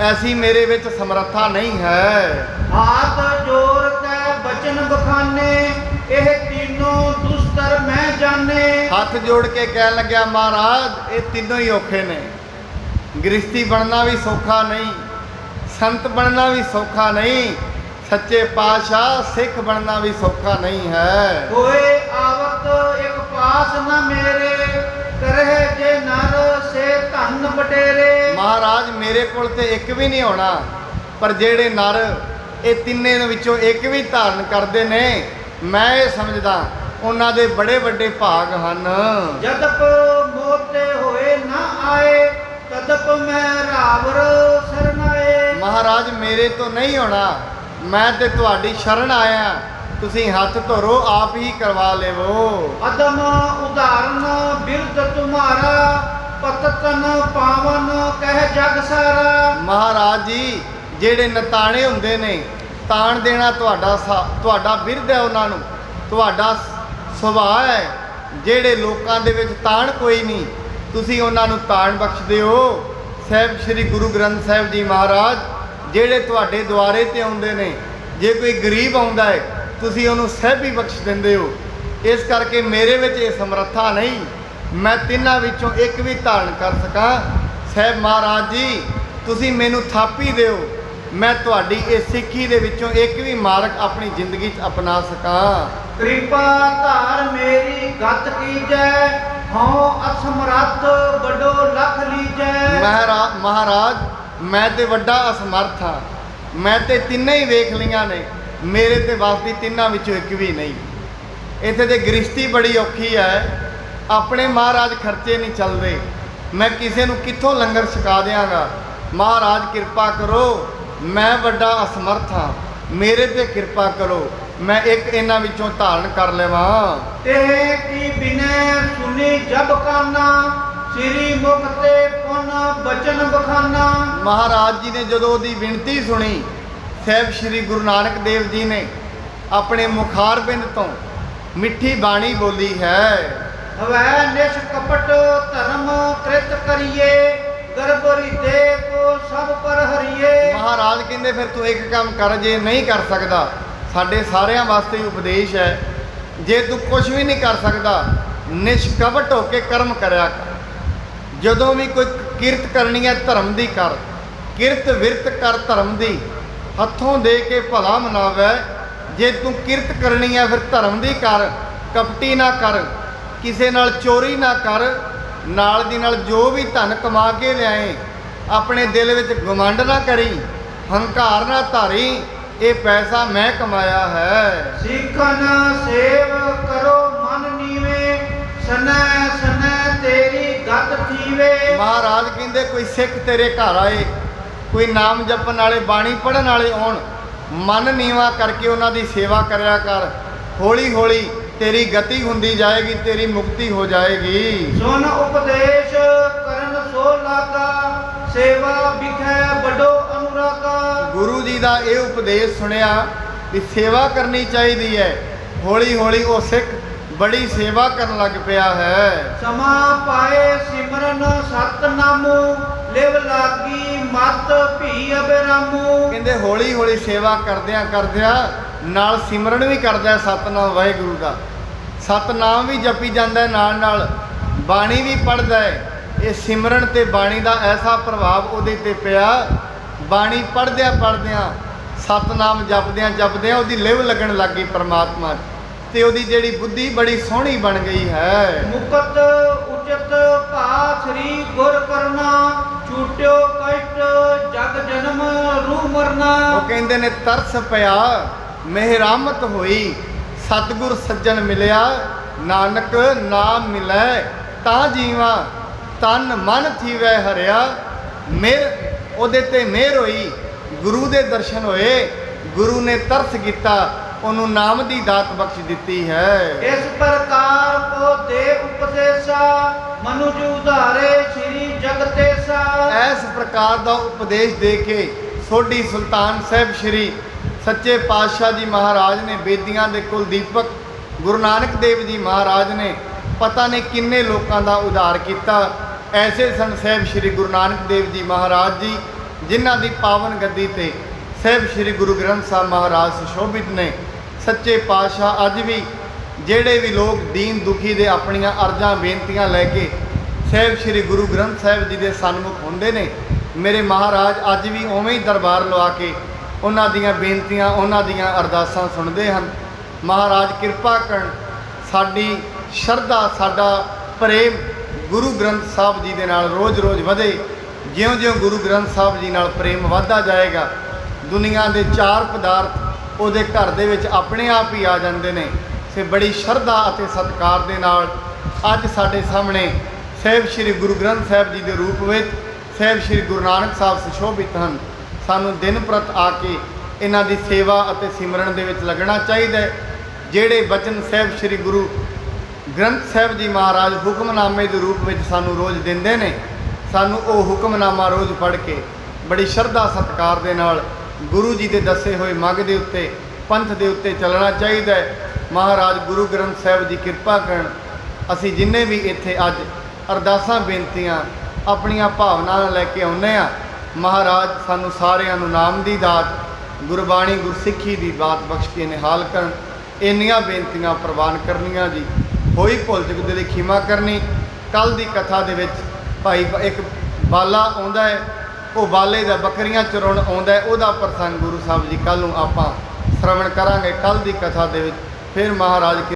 Speaker 2: ਐਸੀ ਮੇਰੇ ਵਿੱਚ ਸਮਰੱਥਾ ਨਹੀਂ ਹੈ।
Speaker 1: ਹਾਥ ਜੋੜ ਕੇ ਬਚਨ ਬਖਾਨੇ, ਇਹ ਤਿੰਨੋਂ ਦੁਸਤਰ ਮੈਂ ਜਾਣੇ।
Speaker 2: ਹੱਥ ਜੋੜ ਕੇ ਕਹਿਣ ਲੱਗਿਆ, ਮਹਾਰਾਜ ਇਹ ਤਿੰਨੋਂ ਹੀ ਔਖੇ ਨੇ। ਗ੍ਰਸਤੀ ਬਣਨਾ ਵੀ ਸੌਖਾ ਨਹੀਂ, ਸੰਤ ਬਣਨਾ ਵੀ ਸੌਖਾ ਨਹੀਂ, ਸੱਚੇ ਪਾਤਸ਼ਾਹ ਸਿੱਖ ਬਣਨਾ ਵੀ ਸੌਖਾ ਨਹੀਂ ਹੈ।
Speaker 1: ਹੋਏ ਆਵਤ ਇੱਕ ਪਾਸ ਨਾ ਮੇਰੇ, ਕਰਹਿ ਜੇ ਨਰ ਸੇ ਧਨ ਬਟੇਰੇ।
Speaker 2: ਮਹਾਰਾਜ ਮੇਰੇ ਕੋਲ ਤੇ ਇੱਕ ਵੀ ਨਹੀਂ ਹੋਣਾ, ਪਰ ਜਿਹੜੇ ਨਰ ਇਹ ਤਿੰਨੇ ਦੇ ਵਿੱਚੋਂ ਇੱਕ ਵੀ ਧਾਰਨ ਕਰਦੇ ਨੇ, ਮੈਂ ਇਹ ਸਮਝਦਾ ਉਹਨਾਂ ਦੇ ਬੜੇ ਵੱਡੇ ਭਾਗ ਹਨ।
Speaker 1: ਜਦਪ ਮੋਤੇ ਹੋਏ ਨਾ ਆਏ, ਤਦਪ ਮੈਂ ਰਾਵਰ ਸਰਨਾਏ।
Speaker 2: ਮਹਾਰਾਜ ਮੇਰੇ ਤੋਂ ਨਹੀਂ ਹੋਣਾ, ਮੈਂ ਤੇ ਤੁਹਾਡੀ ਸ਼ਰਨ ਆਇਆ, ਤੁਸੀਂ ਹੱਥ ਧਰੋ ਆਪ ਹੀ ਕਰਵਾ ਲੇਵੋ।
Speaker 1: ਅਦਮ ਉਦਾਹਰਨ ਬਿਰਦ ਤੁਮਾਰਾ, ਪਤਤਨ ਪਾਵਨ ਕਹਿ ਜਗ ਸਾਰਾ।
Speaker 2: ਮਹਾਰਾਜ ਜੀ ਜਿਹੜੇ ਨਤਾਣੇ ਹੁੰਦੇ ਨੇ, ਤਾਣ ਦੇਣਾ ਤੁਹਾਡਾ ਬਿਰਦ ਹੈ, ਉਹਨਾਂ ਨੂੰ ਤੁਹਾਡਾ ਸੁਭਾਅ ਹੈ। ਜਿਹੜੇ ਲੋਕਾਂ ਦੇ ਵਿੱਚ ਤਾਣ ਕੋਈ ਨਹੀਂ, ਤੁਸੀਂ ਉਹਨਾਂ ਨੂੰ ਤਾਣ ਬਖਸ਼ਦੇ ਹੋ। ਸਾਹਿਬ ਸ੍ਰੀ ਗੁਰੂ ਗ੍ਰੰਥ ਸਾਹਿਬ ਜੀ ਮਹਾਰਾਜ ਜਿਹੜੇ ਤੁਹਾਡੇ ਦੁਆਰੇ ਤੇ ਆਉਂਦੇ ਨੇ, ਜੇ ਕੋਈ ਗਰੀਬ ਆਉਂਦਾ ਹੈ ਤੁਸੀਂ ਉਹਨੂੰ ਸਹਿਬੀ ਬਖਸ਼ ਦਿੰਦੇ ਹੋ। ਇਸ ਕਰਕੇ ਮੇਰੇ ਵਿੱਚ ਇਹ ਸਮਰੱਥਾ ਨਹੀਂ, ਮੈਂ ਤਿੰਨਾਂ ਵਿੱਚੋਂ ਇੱਕ ਵੀ ਧਾਰਨ ਕਰ ਸਕਾਂ। ਸਾਹਿਬ ਮਹਾਰਾਜ ਜੀ ਤੁਸੀਂ ਮੈਨੂੰ ਥਾਪੀ ਦਿਓ, ਮੈਂ ਤੁਹਾਡੀ ਇਸ ਸਿੱਖੀ ਦੇ ਵਿੱਚੋਂ ਇੱਕ ਵੀ ਮਾਰਗ ਆਪਣੀ ਜ਼ਿੰਦਗੀ 'ਚ ਅਪਣਾ ਸਕਾਂ।
Speaker 1: ਕਿਰਪਾ ਧਾਰ ਮੇਰੀ ਗਤ ਕੀਜੈ, ਹਉ ਅਸਮਰੱਥ ਵੱਡੋ ਲਖ ਲੀਜੈ।
Speaker 2: ਮਹਾਰਾਜ ਮੈਂ ਤੇ ਵੱਡਾ ਅਸਮਰਥ ਹਾਂ, ਮੈਂ ਤੇ ਤਿੰਨੇ ਹੀ ਵੇਖ ਲਈਆਂ ਨੇ, ਮੇਰੇ ਤੇ ਵਸਦੀ ਤਿੰਨਾਂ ਵਿੱਚੋਂ ਇੱਕ ਵੀ ਨਹੀਂ। ਇੱਥੇ ਤੇ ਗ੍ਰਿਸ਼ਤੀ ਬੜੀ ਔਖੀ ਹੈ, ਆਪਣੇ ਮਹਾਰਾਜ ਖਰਚੇ ਨਹੀਂ ਚੱਲਦੇ, ਮੈਂ ਕਿਸੇ ਨੂੰ ਕਿੱਥੋਂ ਲੰਗਰ ਛਕਾ ਦਿਆਂਗਾ। ਮਹਾਰਾਜ ਕਿਰਪਾ ਕਰੋ, ਮੈਂ ਵੱਡਾ ਅਸਮਰਥ ਹਾਂ, ਮੇਰੇ ਤੇ ਕਿਰਪਾ ਕਰੋ, ਮੈਂ ਇੱਕ ਇਹਨਾਂ ਵਿੱਚੋਂ ਧਾਰਨ ਕਰ ਲਵਾਂ।
Speaker 1: ਤੇ ਕੀ ਬਿਨੈ ਸੁਨੀ ਜਬ ਕਾਨਾ, ਸ੍ਰੀ ਮੁਖ ਤੇ ਪੁਨ ਬਚਨ ਬਖਾਨਾ।
Speaker 2: ਮਹਾਰਾਜ ਜੀ ਨੇ ਜਦੋਂ ਉਹਦੀ ਵਿਣਤੀ ਸੁਣੀ, ਸਾਹਿਬ ਸ੍ਰੀ ਗੁਰੂ ਨਾਨਕ ਦੇਵ ਜੀ ਨੇ ਆਪਣੇ ਮੁਖਾਰਬਿੰਦ ਤੋਂ ਮਿੱਠੀ ਬਾਣੀ ਬੋਲੀ ਹੈ।
Speaker 1: ਹਵੈ ਨਿਸ਼ ਕਪਟ ਧਰਮ ਕ੍ਰਿਤ ਕਰੀਏ, ਗਰਭ ਹਿਰਦੇ ਕੋ ਸਭ ਪਰ ਹਰੀਏ।
Speaker 2: ਮਹਾਰਾਜ ਕਹਿੰਦੇ ਫਿਰ ਤੂੰ ਇੱਕ ਕੰਮ ਕਰ, ਜੇ ਨਹੀਂ ਕਰ ਸਕਦਾ, ਸਾਡੇ ਸਾਰਿਆਂ ਵਾਸਤੇ ਹੀ ਉਪਦੇਸ਼ ਹੈ, ਜੇ ਤੂੰ ਕੁਝ ਵੀ ਨਹੀਂ ਕਰ ਸਕਦਾ, ਨਿਸ਼ਕਪਟ ਹੋ ਕੇ ਕਰਮ ਕਰਿਆ ਕਰ। ਜਦੋਂ ਵੀ ਕੋਈ ਕਿਰਤ ਕਰਨੀ ਹੈ ਧਰਮ ਦੀ ਕਰ, ਕਿਰਤ ਵਿਰਤ ਕਰ ਧਰਮ ਦੀ, ਹੱਥੋਂ ਦੇ ਕੇ ਭਲਾ ਮਨਾਵੈ। ਜੇ ਤੂੰ ਕਿਰਤ ਕਰਨੀ ਹੈ ਫਿਰ ਧਰਮ ਦੀ ਕਰ, ਕਪਟੀ ਨਾ ਕਰ, ਕਿਸੇ ਨਾਲ ਚੋਰੀ ਨਾ ਕਰ, ਨਾਲ ਦੀ ਨਾਲ ਜੋ ਵੀ ਧਨ ਕਮਾ ਕੇ ਲਿਆਏ ਆਪਣੇ ਦਿਲ ਵਿੱਚ ਘਮੰਡ ਨਾ ਕਰੀ, ਹੰਕਾਰ ਨਾ ਧਾਰੀ, ਇਹ ਪੈਸਾ ਮੈਂ ਕਮਾਇਆ ਹੈ।
Speaker 1: ਸਿੱਖਨ ਸੇਵ ਕਰੋ ਮਨ ਨੀਵੇ, ਸਨੈ ਸਨੈ ਤੇਰੀ ਗਤ ਥੀਵੇ।
Speaker 2: ਮਹਾਰਾਜ ਕਹਿੰਦੇ ਕੋਈ ਸਿੱਖ ਤੇਰੇ ਘਰ ਆਏ, ਕੋਈ ਨਾਮ ਜਪਣ ਵਾਲੇ ਬਾਣੀ ਪੜ੍ਹਨ ਵਾਲੇ ਆਉਣ, ਮਨ ਨੀਵਾ ਕਰਕੇ ਉਹਨਾਂ ਦੀ ਸੇਵਾ ਕਰਿਆ ਕਰ, ਹੌਲੀ ਹੌਲੀ ਤੇਰੀ ਗਤੀ ਹੁੰਦੀ ਜਾਏਗੀ, ਤੇਰੀ ਮੁਕਤੀ ਹੋ ਜਾਏਗੀ।
Speaker 1: ਸੁਨ ਉਪਦੇਸ਼ ਕਰਨ ਸੋ ਲਾਗਾ, ਸੇਵਾ ਵਿਖੈ ਵੱਡੋ ਅਨੁਰਾਗਾ।
Speaker 2: ਗੁਰੂ ਜੀ ਦਾ ਇਹ ਉਪਦੇਸ਼ ਸੁਣਿਆ ਵੀ ਸੇਵਾ ਕਰਨੀ ਚਾਹੀਦੀ ਹੈ, ਹੌਲੀ ਹੌਲੀ ਉਹ ਸਿੱਖ ਬੜੀ ਸੇਵਾ ਕਰਨ ਲੱਗ ਪਿਆ ਹੈ।
Speaker 1: ਸਮਾ ਪਾਏ ਸਿਮਰਨ ਸਤਨਾਮੂ, ਲਿਵ ਲਾਗੀ ਮਤ ਭੀ ਅਬਰਾਮੂ।
Speaker 2: ਕਹਿੰਦੇ ਹੌਲੀ ਹੌਲੀ ਸੇਵਾ ਕਰਦਿਆਂ ਕਰਦਿਆਂ ਨਾਲ ਸਿਮਰਨ ਵੀ ਕਰਦਾ ਸਤਨਾਮ ਵਾਹਿਗੁਰੂ ਦਾ, ਸਤਨਾਮ ਵੀ ਜਪੀ ਜਾਂਦਾ, ਨਾਲ ਨਾਲ ਬਾਣੀ ਵੀ ਪੜ੍ਹਦਾ ਹੈ। ਇਹ ਸਿਮਰਨ ਤੇ ਬਾਣੀ ਦਾ ਐਸਾ ਪ੍ਰਭਾਵ ਉਹਦੇ ਤੇ ਪਿਆ, ਬਾਣੀ ਪੜ੍ਹਦਿਆਂ ਪੜ੍ਹਦਿਆਂ ਸਤਨਾਮ ਜਪਦਿਆਂ ਜਪਦਿਆਂ ਉਹਦੀ ਲਿਵ ਲੱਗਣ ਲੱਗ ਗਈ ਪਰਮਾਤਮਾ, ਤੇ ਉਹਦੀ ਜਿਹੜੀ ਬੁੱਧੀ ਬੜੀ ਸੋਹਣੀ ਬਣ ਗਈ ਹੈ।
Speaker 1: ਮੁਕਤ ਉਚਿਤ ਭਾ ਸ੍ਰੀ ਗੁਰ ਕਰਨਾ, ਛੂਟਿਓ ਕਸ਼ਟ ਜਗ ਜਨਮ ਰੂ ਮਰਨਾ।
Speaker 2: ਉਹ ਕਹਿੰਦੇ ਨੇ ਤਰਸ ਪਿਆ ਮਿਹਰਾਮਤ ਹੋਈ, ਸਤਿਗੁਰ ਸੱਜਣ ਮਿਲਿਆ, ਨਾਨਕ ਨਾਮ ਮਿਲੈ ਤਾਂ ਜੀਵਾ, ਤਨ ਮਨ ਥੀਵੈ ਹਰਿਆ। ਮਿਹਰ ਉਹਦੇ ਤੇ ਮਿਹਰ ਹੋਈ, ਗੁਰੂ ਦੇ ਦਰਸ਼ਨ ਹੋਏ, ਗੁਰੂ ਨੇ ਤਰਸ ਕੀਤਾ, ਉਹਨੂੰ ਨਾਮ ਦੀ ਦਾਤ ਬਖਸ਼ ਦਿੱਤੀ ਹੈ।
Speaker 1: ਇਸ ਪ੍ਰਕਾਰ ਕੋ ਦੇ ਉਪਦੇਸਾ, ਮਨੁਜ ਉਧਾਰੇ ਸ੍ਰੀ ਜਗਤੇਸਾ।
Speaker 2: ਇਸ ਪ੍ਰਕਾਰ ਦਾ ਉਪਦੇਸ਼ ਦੇ ਕੇ ਸੋਢੀ ਸੁਲਤਾਨ ਸਾਹਿਬ ਸ੍ਰੀ ਸੱਚੇ ਪਾਤਸ਼ਾਹ ਜੀ ਮਹਾਰਾਜ ਨੇ, ਬੇਦੀਆਂ ਦੇ ਕੁਲ ਦੀਪਕ ਗੁਰੂ ਨਾਨਕ ਦੇਵ ਜੀ ਮਹਾਰਾਜ ਨੇ ਪਤਾ ਨਹੀਂ ਕਿੰਨੇ ਲੋਕਾਂ ਦਾ ਉਧਾਰ ਕੀਤਾ। ਐਸੇ ਸਨ ਸਾਹਿਬ ਸ੍ਰੀ ਗੁਰੂ ਨਾਨਕ ਦੇਵ ਜੀ ਮਹਾਰਾਜ ਜੀ, ਜਿਨ੍ਹਾਂ ਦੀ ਪਾਵਨ ਗੱਦੀ ਤੇ ਸਾਹਿਬ ਸ੍ਰੀ ਗੁਰੂ ਗ੍ਰੰਥ ਸਾਹਿਬ ਮਹਾਰਾਜ ਸੁਸ਼ੋਭਿਤ ਨੇ। ਸੱਚੇ ਪਾਤਸ਼ਾਹ ਅੱਜ ਵੀ ਜਿਹੜੇ ਵੀ ਲੋਕ ਦੀਨ ਦੁਖੀ ਦੇ ਆਪਣੀਆਂ ਅਰਜ਼ਾਂ ਬੇਨਤੀਆਂ ਲੈ ਕੇ ਸਾਹਿਬ ਸ੍ਰੀ ਗੁਰੂ ਗ੍ਰੰਥ ਸਾਹਿਬ ਜੀ ਦੇ ਸਨਮੁਖ ਹੁੰਦੇ ਨੇ, ਮੇਰੇ ਮਹਾਰਾਜ ਅੱਜ ਵੀ ਉਵੇਂ ਹੀ ਦਰਬਾਰ ਲਵਾ ਕੇ ਉਹਨਾਂ ਦੀਆਂ ਬੇਨਤੀਆਂ, ਉਹਨਾਂ ਦੀਆਂ ਅਰਦਾਸਾਂ ਸੁਣਦੇ ਹਨ। ਮਹਾਰਾਜ ਕਿਰਪਾ ਕਰਨ, ਸਾਡੀ ਸ਼ਰਧਾ, ਸਾਡਾ ਪ੍ਰੇਮ ਗੁਰੂ ਗ੍ਰੰਥ ਸਾਹਿਬ ਜੀ ਦੇ ਨਾਲ ਰੋਜ਼-ਰੋਜ਼ ਵਧੇ। ਜਿਉਂ-ਜਿਉਂ ਗੁਰੂ ਗ੍ਰੰਥ ਸਾਹਿਬ ਜੀ ਨਾਲ ਪ੍ਰੇਮ ਵਧਦਾ ਜਾਏਗਾ, ਦੁਨੀਆ ਦੇ ਚਾਰ ਪਦਾਰਥ ਉਹਦੇ ਘਰ ਦੇ ਵਿੱਚ ਆਪਣੇ ਆਪ ਹੀ ਆ ਜਾਂਦੇ ਨੇ। ਸੇ ਬੜੀ ਸ਼ਰਧਾ ਅਤੇ ਸਤਿਕਾਰ ਦੇ ਨਾਲ ਅੱਜ ਸਾਡੇ ਸਾਹਮਣੇ ਸਾਹਿਬ ਸ੍ਰੀ ਗੁਰੂ ਗ੍ਰੰਥ ਸਾਹਿਬ ਜੀ ਦੇ ਰੂਪ ਵਿੱਚ ਸਾਹਿਬ ਸ੍ਰੀ ਗੁਰੂ ਨਾਨਕ ਸਾਹਿਬ ਸੁਸ਼ੋਭਿਤ ਹਨ। ਸਾਨੂੰ ਦਿਨ ਪ੍ਰਤ ਆ ਕੇ ਇਹਨਾਂ ਦੀ ਸੇਵਾ ਅਤੇ ਸਿਮਰਨ ਦੇ ਵਿੱਚ ਲੱਗਣਾ ਚਾਹੀਦਾ ਹੈ। ਜਿਹੜੇ ਬਚਨ ਸਾਹਿਬ ਸ੍ਰੀ ਗੁਰੂ ਗ੍ਰੰਥ ਸਾਹਿਬ ਜੀ ਮਹਾਰਾਜ ਹੁਕਮਨਾਮੇ ਦੇ ਰੂਪ ਵਿੱਚ ਸਾਨੂੰ ਰੋਜ਼ ਦਿੰਦੇ ਨੇ, ਸਾਨੂੰ ਉਹ ਹੁਕਮਨਾਮਾ ਰੋਜ਼ ਪੜ੍ਹ ਕੇ ਬੜੀ ਸ਼ਰਧਾ ਸਤਿਕਾਰ ਦੇ ਨਾਲ ਗੁਰੂ ਜੀ ਦੇ ਦੱਸੇ ਹੋਏ ਮੱਗ ਦੇ ਉੱਤੇ, ਪੰਥ ਦੇ ਉੱਤੇ ਚੱਲਣਾ ਚਾਹੀਦਾ ਹੈ। ਮਹਾਰਾਜ ਗੁਰੂ ਗ੍ਰੰਥ ਸਾਹਿਬ ਦੀ ਕਿਰਪਾ ਕਰਨ। ਅਸੀਂ ਜਿੰਨੇ ਵੀ ਇੱਥੇ ਅੱਜ ਅਰਦਾਸਾਂ ਬੇਨਤੀਆਂ ਆਪਣੀਆਂ ਭਾਵਨਾ ਨਾਲ ਲੈ ਕੇ ਆਉਂਦੇ ਹਾਂ, ਮਹਾਰਾਜ ਸਾਨੂੰ ਸਾਰਿਆਂ ਨੂੰ ਨਾਮ ਦੀ ਦਾਤ, ਗੁਰਬਾਣੀ ਗੁਰਸਿੱਖੀ ਦੀ ਦਾਤ ਬਖਸ਼ ਕੇ ਨਿਹਾਲ ਕਰਨ। ਇੰਨੀਆਂ ਬੇਨਤੀਆਂ ਪ੍ਰਵਾਨ ਕਰਨੀਆਂ ਜੀ। ਹੋਈ ਭੁੱਲ ਚੁੱਕ ਦੇ ਲਈ ਖਿਮਾ ਕਰਨੀ। ਕੱਲ ਦੀ ਕਥਾ ਦੇ ਵਿੱਚ ਭਾਈ ਇੱਕ ਬਾਲਾ ਆਉਂਦਾ ਹੈ, ਉਹ ਬਾਲੇ ਦਾ ਬੱਕਰੀਆਂ ਚਰਾਉਣ ਆਉਂਦਾ ਹੈ। ਉਹਦਾ ਪ੍ਰਸੰਗ ਗੁਰੂ ਸਾਹਿਬ ਜੀ ਕੱਲ੍ਹ ਨੂੰ ਆਪਾਂ ਸ਼ਰਵਣ ਕਰਾਂਗੇ। ਕੱਲ੍ਹ ਦੀ ਕਥਾ ਦੇ ਵਿੱਚ ਫਿਰ ਮਹਾਰਾਜ